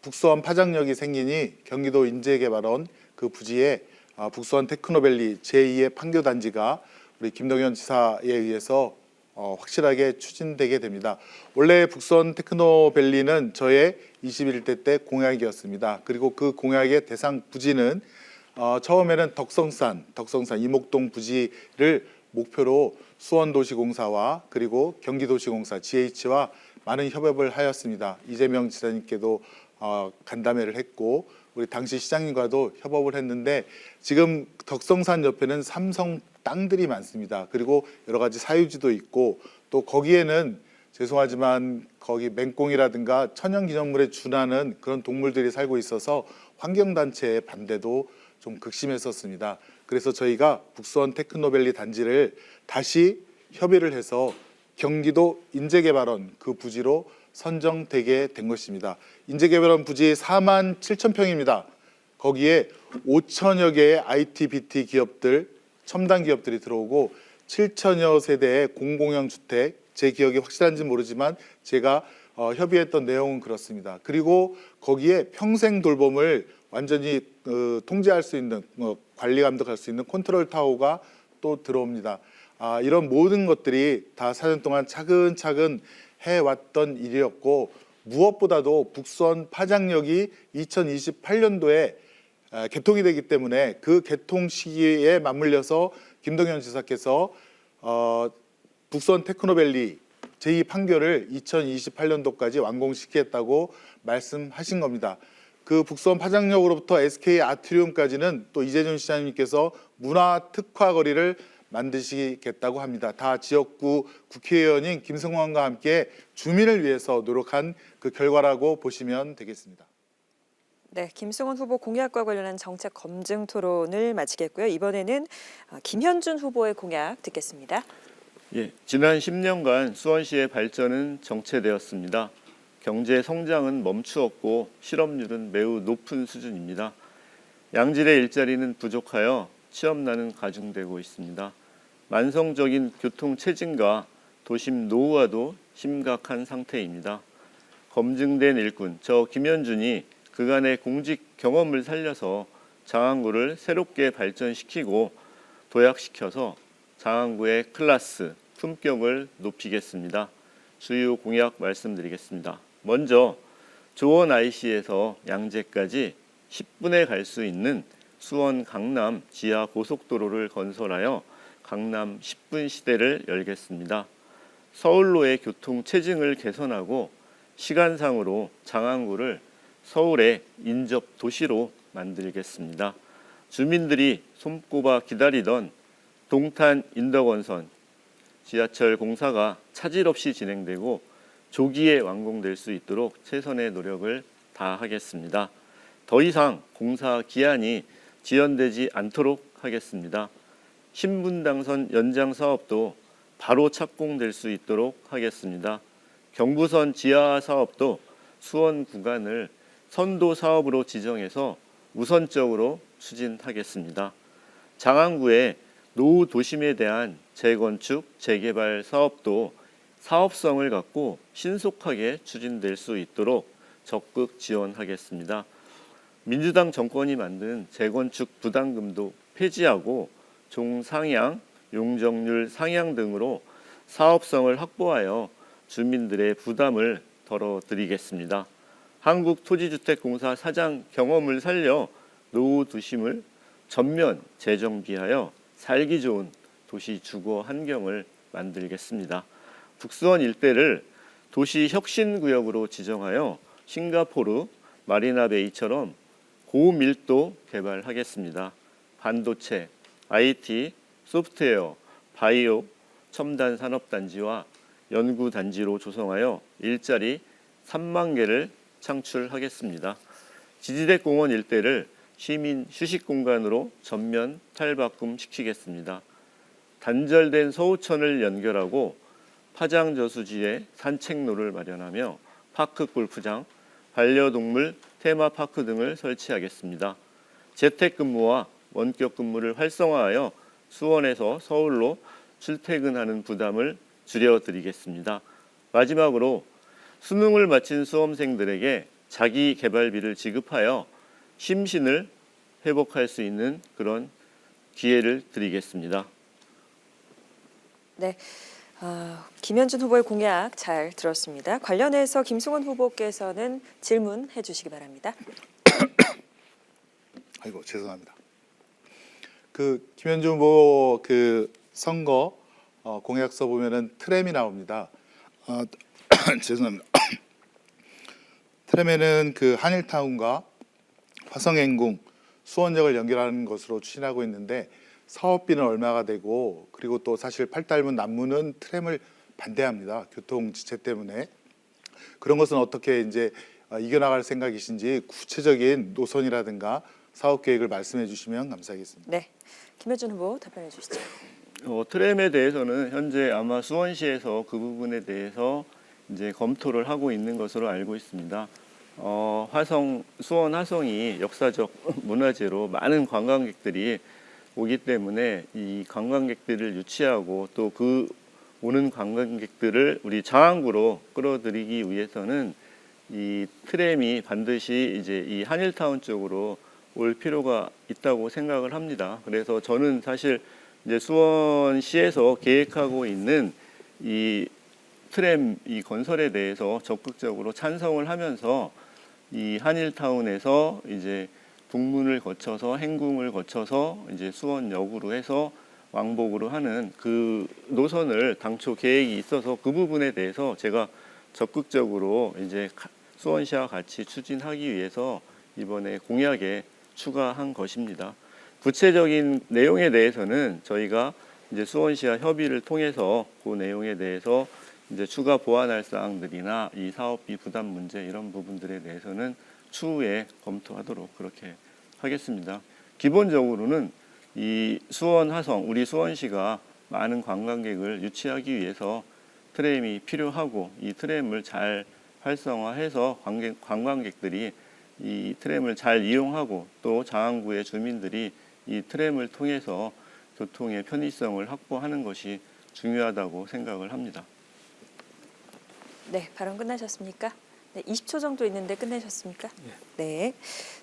[SPEAKER 3] 북수원 파장역이 생기니 경기도 인재개발원 그 부지에 북수원 테크노밸리 제2의 판교단지가 우리 김동연 지사에 의해서 확실하게 추진되게 됩니다. 원래 북수원 테크노밸리는 저의 21대 때 공약이었습니다. 그리고 그 공약의 대상 부지는 처음에는 덕성산 이목동 부지를 목표로 수원도시공사와 그리고 경기도시공사 GH와 많은 협업을 하였습니다. 이재명 지사님께도 간담회를 했고 우리 당시 시장님과도 협업을 했는데 지금 덕성산 옆에는 삼성 땅들이 많습니다. 그리고 여러 가지 사유지도 있고 또 거기에는 죄송하지만 거기 맹꽁이라든가 천연기념물에 준하는 그런 동물들이 살고 있어서 환경단체의 반대도 좀 극심했었습니다. 그래서 저희가 북수원 테크노밸리 단지를 다시 협의를 해서 경기도 인재개발원 그 부지로 선정되게 된 것입니다. 인재개발원 부지 4만 7천 평입니다. 거기에 5천여 개의 IT, BT 기업들, 첨단 기업들이 들어오고 7천여 세대의 공공형 주택, 제 기억이 확실한지 모르지만 제가 협의했던 내용은 그렇습니다. 그리고 거기에 평생 돌봄을 완전히 통제할 수 있는, 관리 감독할 수 있는 컨트롤 타워가 또 들어옵니다. 이런 모든 것들이 다 4년 동안 차근차근 해왔던 일이었고 무엇보다도 북수원 파장역이 2028년도에 개통이 되기 때문에 그 개통 시기에 맞물려서 김동연 지사께서 북수원 테크노밸리 제2 판교를 2028년도까지 완공시키겠다고 말씀하신 겁니다. 그 북수원 파장역으로부터 SK 아트리움까지는 또 이재준 시장님께서 문화 특화 거리를 만드시겠다고 합니다. 다 지역구 국회의원인 김승환과 함께 주민을 위해서 노력한 그 결과라고 보시면 되겠습니다.
[SPEAKER 1] 네, 김승원 후보 공약과 관련한 정책 검증 토론을 마치겠고요. 이번에는 김현준 후보의 공약 듣겠습니다.
[SPEAKER 2] 예, 지난 10년간 수원시의 발전은 정체되었습니다. 경제 성장은 멈추었고 실업률은 매우 높은 수준입니다. 양질의 일자리는 부족하여 취업난은 가중되고 있습니다. 만성적인 교통 체증과 도심 노후화도 심각한 상태입니다. 검증된 일꾼, 저 김현준이 그간의 공직 경험을 살려서 장안구를 새롭게 발전시키고 도약시켜서 장안구의 클래스, 품격을 높이겠습니다. 주요 공약 말씀드리겠습니다. 먼저 조원 IC에서 양재까지 10분에 갈 수 있는 수원 강남 지하 고속도로를 건설하여 강남 10분 시대를 열겠습니다. 서울로의 교통 체증을 개선하고 시간상으로 장안구를 서울의 인접 도시로 만들겠습니다. 주민들이 손꼽아 기다리던 동탄 인덕원선 지하철 공사가 차질 없이 진행되고 조기에 완공될 수 있도록 최선의 노력을 다하겠습니다. 더 이상 공사 기한이 지연되지 않도록 하겠습니다. 신분당선 연장 사업도 바로 착공될 수 있도록 하겠습니다. 경부선 지하 사업도 수원 구간을 선도 사업으로 지정해서 우선적으로 추진하겠습니다. 장안구의 노후 도심에 대한 재건축, 재개발 사업도 사업성을 갖고 신속하게 추진될 수 있도록 적극 지원하겠습니다. 민주당 정권이 만든 재건축 부담금도 폐지하고 종상향, 용적률 상향 등으로 사업성을 확보하여 주민들의 부담을 덜어드리겠습니다. 한국토지주택공사 사장 경험을 살려 노후 도심을 전면 재정비하여 살기 좋은 도시 주거 환경을 만들겠습니다. 북수원 일대를 도시 혁신구역으로 지정하여 싱가포르 마리나베이처럼 고밀도 개발하겠습니다. 반도체, IT, 소프트웨어, 바이오, 첨단 산업단지와 연구단지로 조성하여 일자리 3만 개를 창출하겠습니다. 지지대 공원 일대를 시민 휴식 공간으로 전면 탈바꿈시키겠습니다. 단절된 서우천을 연결하고 파장저수지에 산책로를 마련하며 파크 골프장, 반려동물 테마파크 등을 설치하겠습니다. 재택근무와 원격근무를 활성화하여 수원에서 서울로 출퇴근하는 부담을 줄여드리겠습니다. 마지막으로 수능을 마친 수험생들에게 자기 개발비를 지급하여 심신을 회복할 수 있는 그런 기회를 드리겠습니다.
[SPEAKER 1] 네, 김현준 후보의 공약 잘 들었습니다. 관련해서 김승원 후보께서는 질문해 주시기 바랍니다.
[SPEAKER 3] 아이고 죄송합니다. 그 김현준 후보 그 선거 공약서 보면은 트램이 나옵니다. 죄송합니다. 트램에는 그 한일타운과 화성행궁, 수원역을 연결하는 것으로 추진하고 있는데 사업비는 얼마가 되고 그리고 또 사실 팔 닮은 남문은 트램을 반대합니다. 교통 지체 때문에. 그런 것은 어떻게 이제 이겨나갈 생각이신지 구체적인 노선이라든가 사업 계획을 말씀해 주시면 감사하겠습니다.
[SPEAKER 1] 네, 김현준 후보 답변해 주시죠.
[SPEAKER 2] 트램에 대해서는 현재 아마 수원시에서 그 부분에 대해서 이제 검토를 하고 있는 것으로 알고 있습니다. 수원 화성이 역사적 문화재로 많은 관광객들이 오기 때문에 이 관광객들을 유치하고 또 그 오는 관광객들을 우리 장안구로 끌어들이기 위해서는 이 트램이 반드시 이제 이 한일타운 쪽으로 올 필요가 있다고 생각을 합니다. 그래서 저는 사실 이제 수원시에서 계획하고 있는 이 트램 이 건설에 대해서 적극적으로 찬성을 하면서 이 한일타운에서 이제 북문을 거쳐서 행궁을 거쳐서 이제 수원역으로 해서 왕복으로 하는 그 노선을 당초 계획이 있어서 그 부분에 대해서 제가 적극적으로 이제 수원시와 같이 추진하기 위해서 이번에 공약에 추가한 것입니다. 구체적인 내용에 대해서는 저희가 이제 수원시와 협의를 통해서 그 내용에 대해서 이제 추가 보완할 사항들이나 이 사업비 부담 문제 이런 부분들에 대해서는 추후에 검토하도록 그렇게 하겠습니다. 기본적으로는 이 수원 화성 우리 수원시가 많은 관광객을 유치하기 위해서 트램이 필요하고 이 트램을 잘 활성화해서 관광객들이 이 트램을 잘 이용하고 또 장안구의 주민들이 이 트램을 통해서 교통의 편의성을 확보하는 것이 중요하다고 생각을 합니다.
[SPEAKER 1] 네, 발언 끝나셨습니까? 네, 20초 정도 있는데 끝내셨습니까? 네.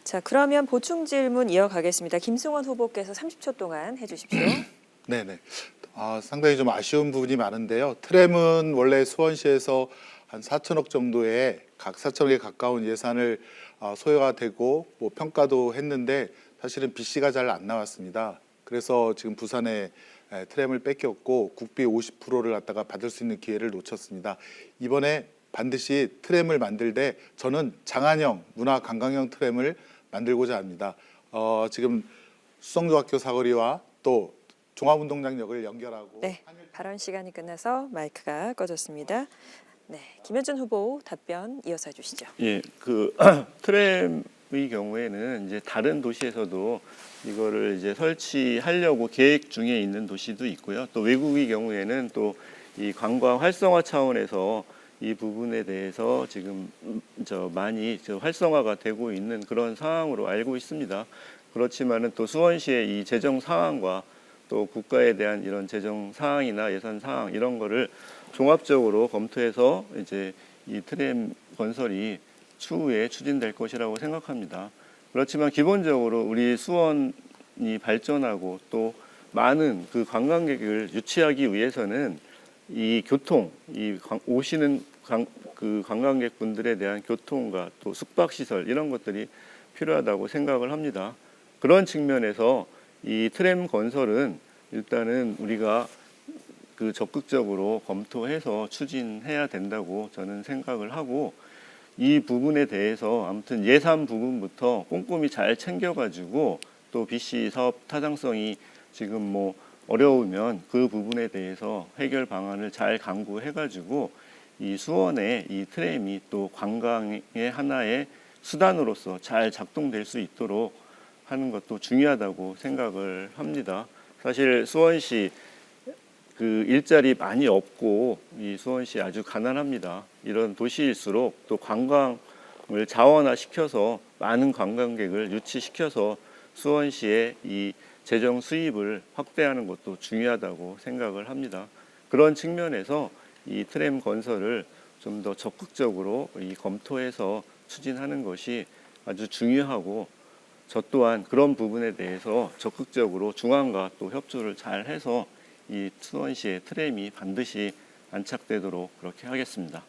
[SPEAKER 1] 자, 그러면 보충 질문 이어가겠습니다. 김승원 후보께서 30초 동안 해주십시오.
[SPEAKER 3] 네네. 상당히 좀 아쉬운 부분이 많은데요. 트램은 원래 수원시에서 한 4천억 정도의 각 4천억에 가까운 예산을 소요가 되고 뭐 평가도 했는데 사실은 BC가 잘 안 나왔습니다. 그래서 지금 부산에 트램을 뺏겼고 국비 50%를 갖다가 받을 수 있는 기회를 놓쳤습니다. 이번에 반드시 트램을 만들 때 저는 장안형 문화관광형 트램을 만들고자 합니다. 지금 수성중학교 사거리와 또 종합운동장역을 연결하고
[SPEAKER 1] 네, 발언 시간이 끝나서 마이크가 꺼졌습니다. 네, 김현준 후보 답변 이어서 해주시죠.
[SPEAKER 2] 예, 그 트램의 경우에는 이제 다른 도시에서도 이거를 이제 설치하려고 계획 중에 있는 도시도 있고요. 또 외국의 경우에는 또 이 관광 활성화 차원에서 이 부분에 대해서 지금 많이 활성화가 되고 있는 그런 상황으로 알고 있습니다. 그렇지만은 또 수원시의 이 재정 상황과 또 국가에 대한 이런 재정 사항이나 예산 사항 이런 거를 종합적으로 검토해서 이제 이 트램 건설이 추후에 추진될 것이라고 생각합니다. 그렇지만 기본적으로 우리 수원이 발전하고 또 많은 그 관광객을 유치하기 위해서는 이 교통, 오시는 그 관광객분들에 대한 교통과 또 숙박시설 이런 것들이 필요하다고 생각을 합니다. 그런 측면에서 이 트램 건설은 일단은 우리가 그 적극적으로 검토해서 추진해야 된다고 저는 생각을 하고 이 부분에 대해서 아무튼 예산 부분부터 꼼꼼히 잘 챙겨가지고 또 BC 사업 타당성이 지금 뭐 어려우면 그 부분에 대해서 해결 방안을 잘 강구해가지고 이 수원의 이 트램이 또 관광의 하나의 수단으로서 잘 작동될 수 있도록 하는 것도 중요하다고 생각을 합니다. 사실 수원시 그 일자리 많이 없고 이 수원시 아주 가난합니다. 이런 도시일수록 또 관광을 자원화시켜서 많은 관광객을 유치시켜서 수원시의 이 재정 수입을 확대하는 것도 중요하다고 생각을 합니다. 그런 측면에서 이 트램 건설을 좀 더 적극적으로 이 검토해서 추진하는 것이 아주 중요하고 저 또한 그런 부분에 대해서 적극적으로 중앙과 또 협조를 잘 해서 이 수원시의 트램이 반드시 안착되도록 그렇게 하겠습니다.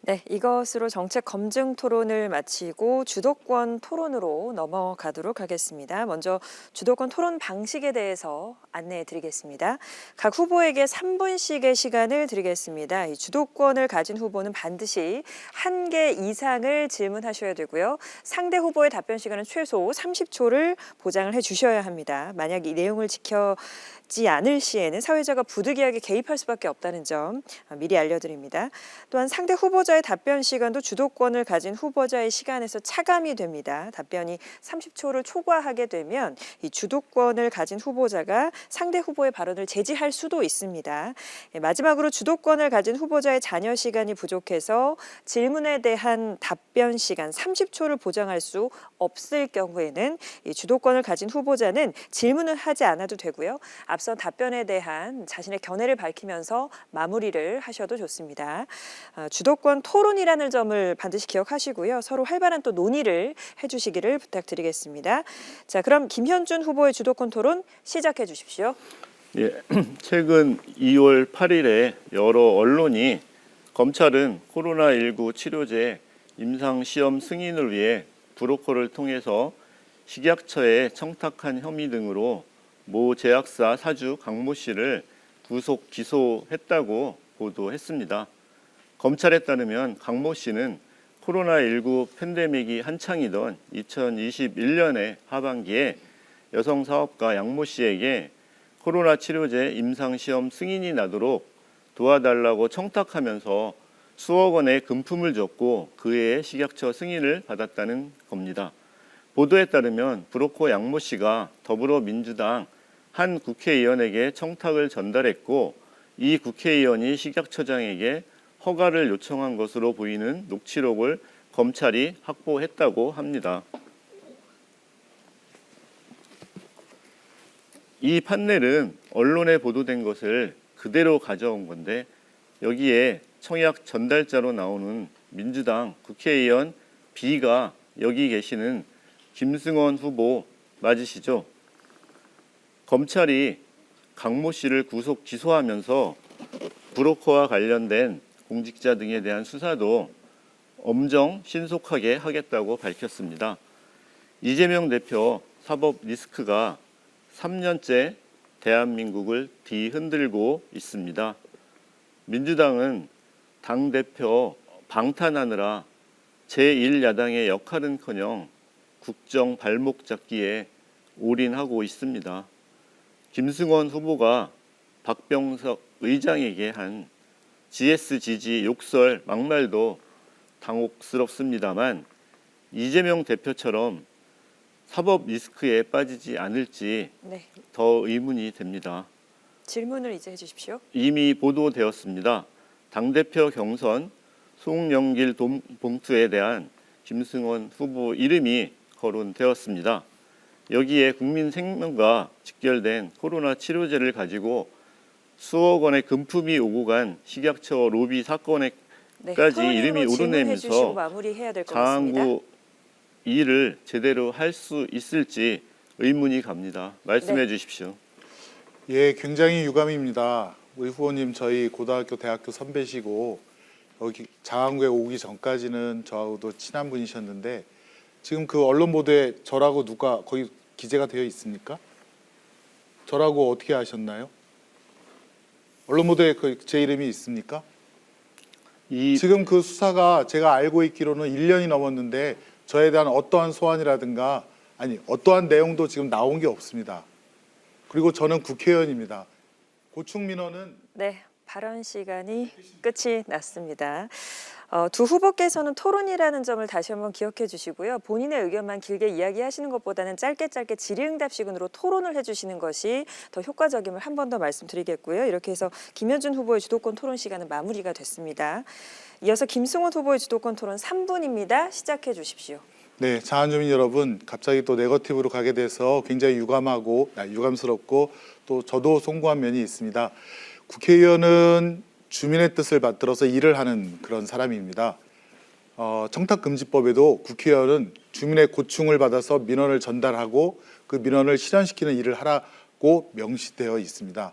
[SPEAKER 1] 네, 이것으로 정책 검증 토론을 마치고 주도권 토론으로 넘어가도록 하겠습니다. 먼저 주도권 토론 방식에 대해서 안내해 드리겠습니다. 각 후보에게 3분씩의 시간을 드리겠습니다. 이 주도권을 가진 후보는 반드시 1개 이상을 질문하셔야 되고요. 상대 후보의 답변 시간은 최소 30초를 보장을 해 주셔야 합니다. 만약 이 내용을 지켜지 않을 시에는 사회자가 부득이하게 개입할 수밖에 없다는 점 미리 알려드립니다. 또한 상대 후보자의 답변 시간도 주도권을 가진 후보자의 시간에서 차감이 됩니다. 답변이 30초를 초과하게 되면 이 주도권을 가진 후보자가 상대 후보의 발언을 제지할 수도 있습니다. 마지막으로 주도권을 가진 후보자의 잔여 시간이 부족해서 질문에 대한 답변 시간 30초를 보장할 수 없을 경우에는 이 주도권을 가진 후보자는 질문을 하지 않아도 되고요. 앞선 답변에 대한 자신의 견해를 밝히면서 마무리를 하셔도 좋습니다. 주도권 토론이라는 점을 반드시 기억하시고요. 서로 활발한 또 논의를 해주시기를 부탁드리겠습니다. 자, 그럼 김현준 후보의 주도권 토론 시작해 주십시오.
[SPEAKER 2] 예, 최근 2월 8일에 여러 언론이 검찰은 코로나19 치료제 임상시험 승인을 위해 브로커를 통해서 식약처에 청탁한 혐의 등으로 모 제약사 사주 강모 씨를 구속 기소했다고 보도했습니다. 검찰에 따르면 강모 씨는 코로나19 팬데믹이 한창이던 2021년의 하반기에 여성 사업가 양모 씨에게 코로나 치료제 임상시험 승인이 나도록 도와달라고 청탁하면서 수억 원의 금품을 줬고 그해 식약처 승인을 받았다는 겁니다. 보도에 따르면 브로커 양모 씨가 더불어민주당 한 국회의원에게 청탁을 전달했고 이 국회의원이 식약처장에게 허가를 요청한 것으로 보이는 녹취록을 검찰이 확보했다고 합니다. 이 판넬은 언론에 보도된 것을 그대로 가져온 건데 여기에 청약 전달자로 나오는 민주당 국회의원 B가 여기 계시는 김승원 후보 맞으시죠? 검찰이 강모 씨를 구속 기소하면서 브로커와 관련된 공직자 등에 대한 수사도 엄정 신속하게 하겠다고 밝혔습니다. 이재명 대표 사법 리스크가 3년째 대한민국을 뒤흔들고 있습니다. 민주당은 당대표 방탄하느라 제1야당의 역할은커녕 국정 발목 잡기에 올인하고 있습니다. 김승원 후보가 박병석 의장에게 한 GS 지지 욕설 막말도 당혹스럽습니다만 이재명 대표처럼 사법 리스크에 빠지지 않을지
[SPEAKER 1] 네.
[SPEAKER 2] 더 의문이 됩니다.
[SPEAKER 1] 질문을 이제 해주십시오.
[SPEAKER 2] 이미 보도되었습니다. 당대표 경선 송영길 봉투에 대한 김승원 후보 이름이 거론되었습니다. 여기에 국민 생명과 직결된 코로나 치료제를 가지고 수억 원의 금품이 오고 간 식약처 로비 사건에까지 이름이 오르내면서
[SPEAKER 1] 마무리해야 될 것 같습니다.
[SPEAKER 2] 장항구 일을 제대로 할 수 있을지 의문이 갑니다. 말씀해 주십시오.
[SPEAKER 3] 예, 굉장히 유감입니다. 우리 후보님 저희 고등학교, 대학교 선배시고 여기 장항구에 오기 전까지는 저하고도 친한 분이셨는데 지금 그 언론 보도에 저라고 누가 거기 기재가 되어 있습니까? 저라고 어떻게 아셨나요? 언론 보도에 제 이름이 있습니까? 지금 그 수사가 제가 알고 있기로는 1년이 넘었는데 저에 대한 어떠한 소환이라든가 아니 어떠한 내용도 지금 나온 게 없습니다. 그리고 저는 국회의원입니다. 고충 민원은
[SPEAKER 1] 네, 발언 시간이 끝이 났습니다. 두 후보께서는 토론이라는 점을 다시 한번 기억해 주시고요. 본인의 의견만 길게 이야기하시는 것보다는 짧게 질의응답식으로 토론을 해주시는 것이 더 효과적임을 한 번 더 말씀드리겠고요. 이렇게 해서 김현준 후보의 주도권 토론 시간은 마무리가 됐습니다. 이어서 김승원 후보의 주도권 토론 3분입니다. 시작해 주십시오.
[SPEAKER 3] 네, 장안주민 여러분, 갑자기 또 네거티브로 가게 돼서 굉장히 유감스럽고 또 저도 송구한 면이 있습니다. 국회의원은 주민의 뜻을 받들어서 일을 하는 그런 사람입니다. 청탁금지법에도 국회의원은 주민의 고충을 받아서 민원을 전달하고 그 민원을 실현시키는 일을 하라고 명시되어 있습니다.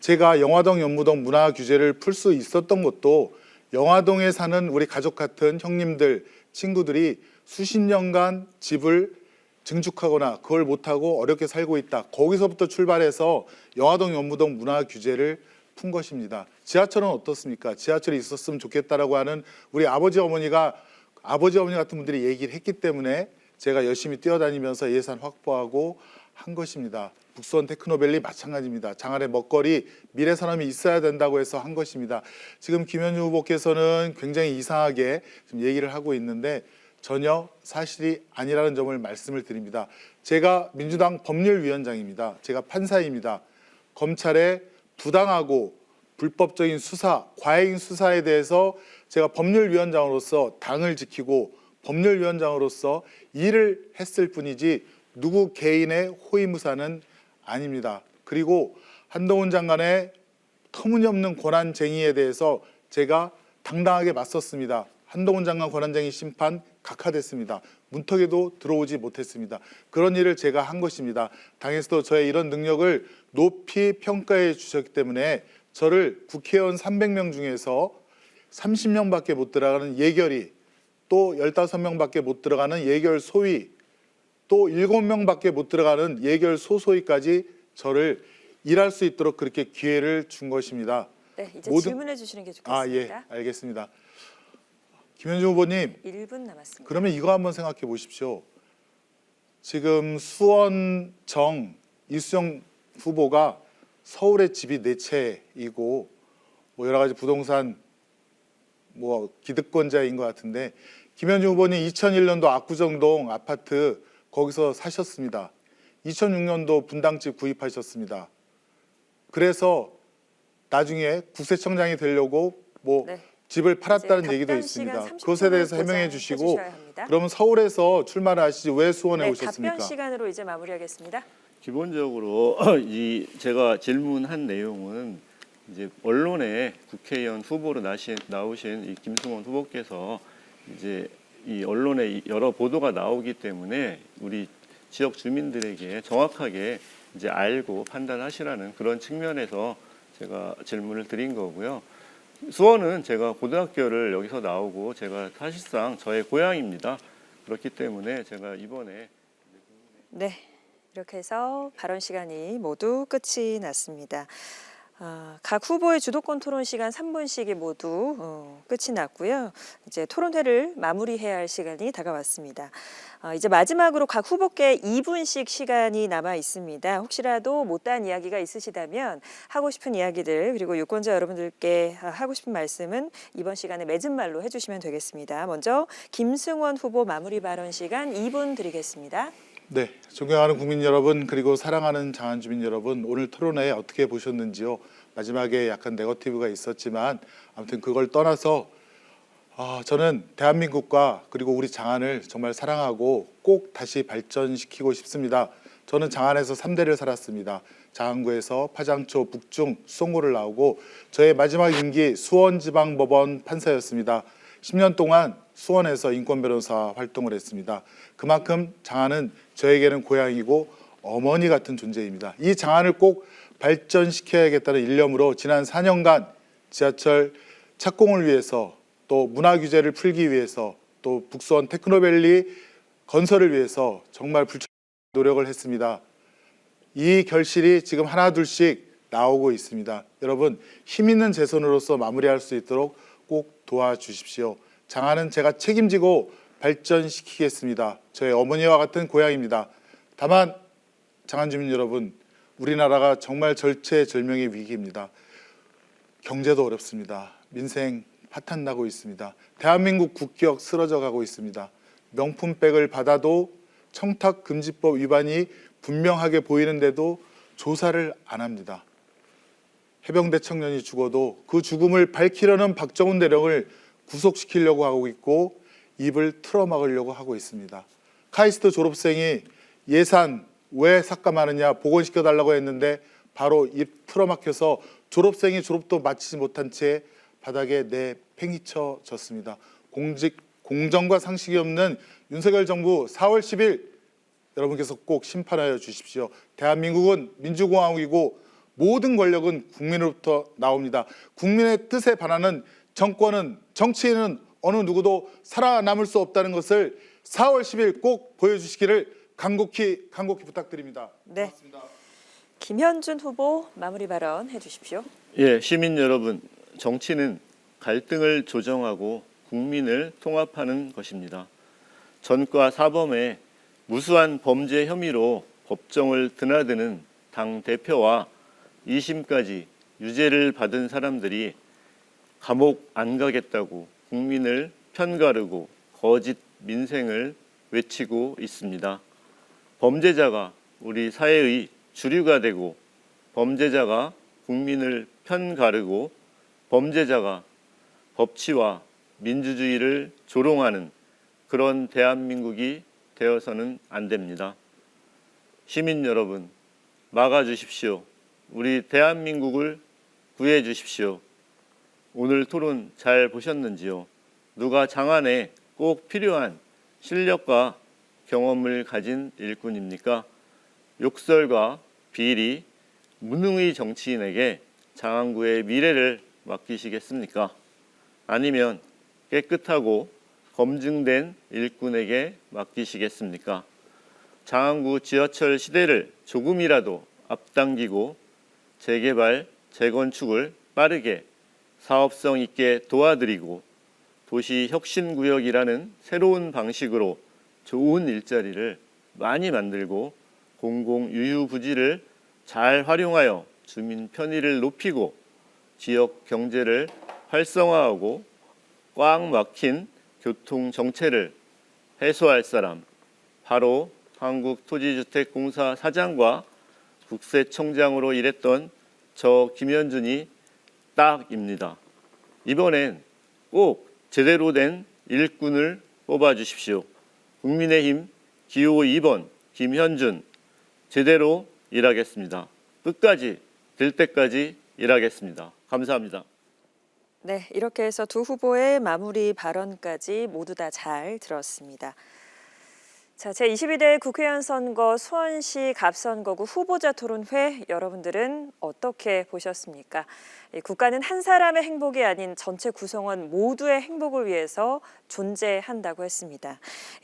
[SPEAKER 3] 제가 영화동, 연무동 문화 규제를 풀 수 있었던 것도 영화동에 사는 우리 가족 같은 형님들, 친구들이 수십 년간 집을 증축하거나 그걸 못하고 어렵게 살고 있다. 거기서부터 출발해서 영화동, 연무동 문화 규제를 푼 것입니다. 지하철은 어떻습니까? 지하철이 있었으면 좋겠다라고 하는 우리 아버지 어머니 같은 분들이 얘기를 했기 때문에 제가 열심히 뛰어다니면서 예산 확보하고 한 것입니다. 북수원 테크노밸리 마찬가지입니다. 장안의 먹거리 미래산업이 있어야 된다고 해서 한 것입니다. 지금 김현준 후보께서는 굉장히 이상하게 지금 얘기를 하고 있는데 전혀 사실이 아니라는 점을 말씀을 드립니다. 제가 민주당 법률위원장입니다. 제가 판사입니다. 검찰의 부당하고 불법적인 수사, 과잉 수사에 대해서 제가 법률위원장으로서 당을 지키고 법률위원장으로서 일을 했을 뿐이지 누구 개인의 호위무사는 아닙니다. 그리고 한동훈 장관의 터무니없는 권한쟁의에 대해서 제가 당당하게 맞섰습니다. 한동훈 장관 권한쟁의 심판 각하됐습니다. 문턱에도 들어오지 못했습니다. 그런 일을 제가 한 것입니다. 당에서도 저의 이런 능력을 높이 평가해 주셨기 때문에 저를 국회의원 300명 중에서 30명밖에 못 들어가는 예결위 또 15명밖에 못 들어가는 예결 소위, 또 7명밖에 못 들어가는 예결 소소위까지 저를 일할 수 있도록 그렇게 기회를 준 것입니다.
[SPEAKER 1] 네, 이제
[SPEAKER 3] 모든-
[SPEAKER 1] 질문해 주시는 게
[SPEAKER 3] 예,
[SPEAKER 1] 좋겠습니다.
[SPEAKER 3] 알겠습니다. 김현준 후보님,
[SPEAKER 1] 1분 남았습니다.
[SPEAKER 3] 그러면 이거 한번 생각해 보십시오. 지금 수원정 이수정 후보가 서울에 집이 4채이고 뭐 여러 가지 부동산 뭐 기득권자인 것 같은데, 김현준 후보님 2001년도 압구정동 아파트 거기서 사셨습니다. 2006년도 분당집 구입하셨습니다. 그래서 나중에 국세청장이 되려고 뭐
[SPEAKER 1] 네.
[SPEAKER 3] 집을 팔았다는
[SPEAKER 1] 이제
[SPEAKER 3] 얘기도
[SPEAKER 1] 답변 시간
[SPEAKER 3] 있습니다.
[SPEAKER 1] 30
[SPEAKER 3] 그것에 대해서
[SPEAKER 1] 분을
[SPEAKER 3] 해명해
[SPEAKER 1] 보장해
[SPEAKER 3] 주시고,
[SPEAKER 1] 주셔야 합니다.
[SPEAKER 3] 그러면 서울에서 출마를 하시지 왜 수원에
[SPEAKER 1] 네,
[SPEAKER 3] 오셨습니까?
[SPEAKER 1] 답변 시간으로 이제 마무리하겠습니다.
[SPEAKER 2] 기본적으로 이 제가 질문한 내용은 이제 언론에 국회의원 후보로 나오신 이 김승원 후보께서 이제 이 언론에 여러 보도가 나오기 때문에 우리 지역 주민들에게 정확하게 이제 알고 판단하시라는 그런 측면에서 제가 질문을 드린 거고요. 수원은 제가 고등학교를 여기서 나오고 제가 사실상 저의 고향입니다. 그렇기 때문에 제가 이번에
[SPEAKER 1] 네, 이렇게 해서 발언 시간이 모두 끝이 났습니다. 각 후보의 주도권 토론 시간 3분씩이 모두 끝이 났고요. 이제 토론회를 마무리해야 할 시간이 다가왔습니다. 이제 마지막으로 각 후보께 2분씩 시간이 남아 있습니다. 혹시라도 못다한 이야기가 있으시다면 하고 싶은 이야기들, 그리고 유권자 여러분들께 하고 싶은 말씀은 이번 시간에 맺은 말로 해주시면 되겠습니다. 먼저 김승원 후보 마무리 발언 시간 2분 드리겠습니다.
[SPEAKER 3] 네, 존경하는 국민 여러분, 그리고 사랑하는 장안 주민 여러분, 오늘 토론회 어떻게 보셨는지요? 마지막에 약간 네거티브가 있었지만 아무튼 그걸 떠나서 저는 대한민국과 그리고 우리 장안을 정말 사랑하고 꼭 다시 발전시키고 싶습니다. 저는 장안에서 3대를 살았습니다. 장안구에서 파장초, 북중, 수성구를 나오고 저의 마지막 임기 수원지방법원 판사였습니다. 10년 동안 수원에서 인권변호사 활동을 했습니다. 그만큼 장안은 저에게는 고향이고 어머니 같은 존재입니다. 이 장안을 꼭 발전시켜야겠다는 일념으로 지난 4년간 지하철 착공을 위해서, 또 문화 규제를 풀기 위해서, 또 북수원 테크노밸리 건설을 위해서 정말 불철 노력을 했습니다. 이 결실이 지금 하나둘씩 나오고 있습니다. 여러분, 힘 있는 재선으로서 마무리할 수 있도록 꼭 도와주십시오. 장안은 제가 책임지고 발전시키겠습니다. 저의 어머니와 같은 고향입니다. 다만 장안 주민 여러분, 우리나라가 정말 절체절명의 위기입니다. 경제도 어렵습니다. 민생 파탄나고 있습니다. 대한민국 국격 쓰러져 가고 있습니다. 명품백을 받아도 청탁금지법 위반이 분명하게 보이는데도 조사를 안 합니다. 해병대 청년이 죽어도 그 죽음을 밝히려는 박정훈 대령을 구속시키려고 하고 있고 입을 틀어막으려고 하고 있습니다. 카이스트 졸업생이 예산 왜 삭감하느냐 복원시켜달라고 했는데 바로 입 틀어막혀서 졸업생이 졸업도 마치지 못한 채 바닥에 내팽이쳐졌습니다. 공정과 상식이 없는 윤석열 정부 4월 10일 여러분께서 꼭 심판하여 주십시오. 대한민국은 민주공화국이고 모든 권력은 국민으로부터 나옵니다. 국민의 뜻에 반하는 정권은, 정치인은 어느 누구도 살아남을 수 없다는 것을 4월 10일 꼭 보여주시기를 간곡히 부탁드립니다.
[SPEAKER 1] 네.
[SPEAKER 3] 고맙습니다.
[SPEAKER 1] 김현준 후보 마무리 발언 해주십시오.
[SPEAKER 2] 예, 시민 여러분, 정치는 갈등을 조정하고 국민을 통합하는 것입니다. 전과 사범의 무수한 범죄 혐의로 법정을 드나드는 당 대표와 2심까지 유죄를 받은 사람들이 감옥 안 가겠다고 국민을 편가르고 거짓 민생을 외치고 있습니다. 범죄자가 우리 사회의 주류가 되고 범죄자가 국민을 편가르고 범죄자가 법치와 민주주의를 조롱하는 그런 대한민국이 되어서는 안 됩니다. 시민 여러분, 막아주십시오. 우리 대한민국을 구해주십시오. 오늘 토론 잘 보셨는지요? 누가 장안에 꼭 필요한 실력과 경험을 가진 일꾼입니까? 욕설과 비리, 무능의 정치인에게 장안구의 미래를 맡기시겠습니까? 아니면 깨끗하고 검증된 일꾼에게 맡기시겠습니까? 장안구 지하철 시대를 조금이라도 앞당기고 재개발, 재건축을 빠르게 사업성 있게 도와드리고 도시 혁신구역이라는 새로운 방식으로 좋은 일자리를 많이 만들고 공공유휴부지를 잘 활용하여 주민 편의를 높이고 지역 경제를 활성화하고 꽉 막힌 교통 정체를 해소할 사람, 바로 한국토지주택공사 사장과 국세청장으로 일했던 저 김현준이 딱입니다. 이번엔 꼭 제대로 된 일꾼을 뽑아주십시오. 국민의힘 기호 2번 김현준, 제대로 일하겠습니다. 끝까지 될 때까지 일하겠습니다. 감사합니다.
[SPEAKER 1] 네, 이렇게 해서 두 후보의 마무리 발언까지 모두 다 잘 들었습니다. 자, 제22대 국회의원 선거 수원시 갑선거구 후보자 토론회 여러분들은 어떻게 보셨습니까? 국가는 한 사람의 행복이 아닌 전체 구성원 모두의 행복을 위해서 존재한다고 했습니다.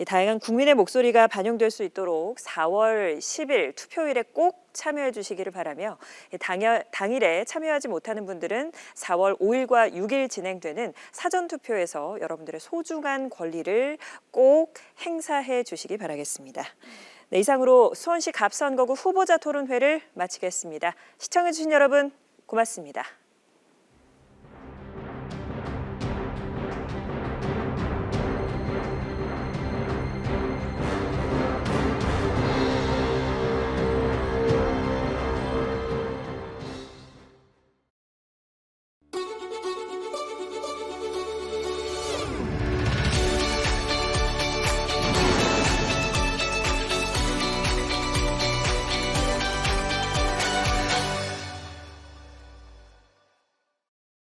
[SPEAKER 1] 다양한 국민의 목소리가 반영될 수 있도록 4월 10일 투표일에 꼭 참여해 주시기를 바라며 당일에 참여하지 못하는 분들은 4월 5일과 6일 진행되는 사전투표에서 여러분들의 소중한 권리를 꼭 행사해 주시기 바라겠습니다. 네, 이상으로 수원시 갑선거구 후보자 토론회를 마치겠습니다. 시청해 주신 여러분 고맙습니다.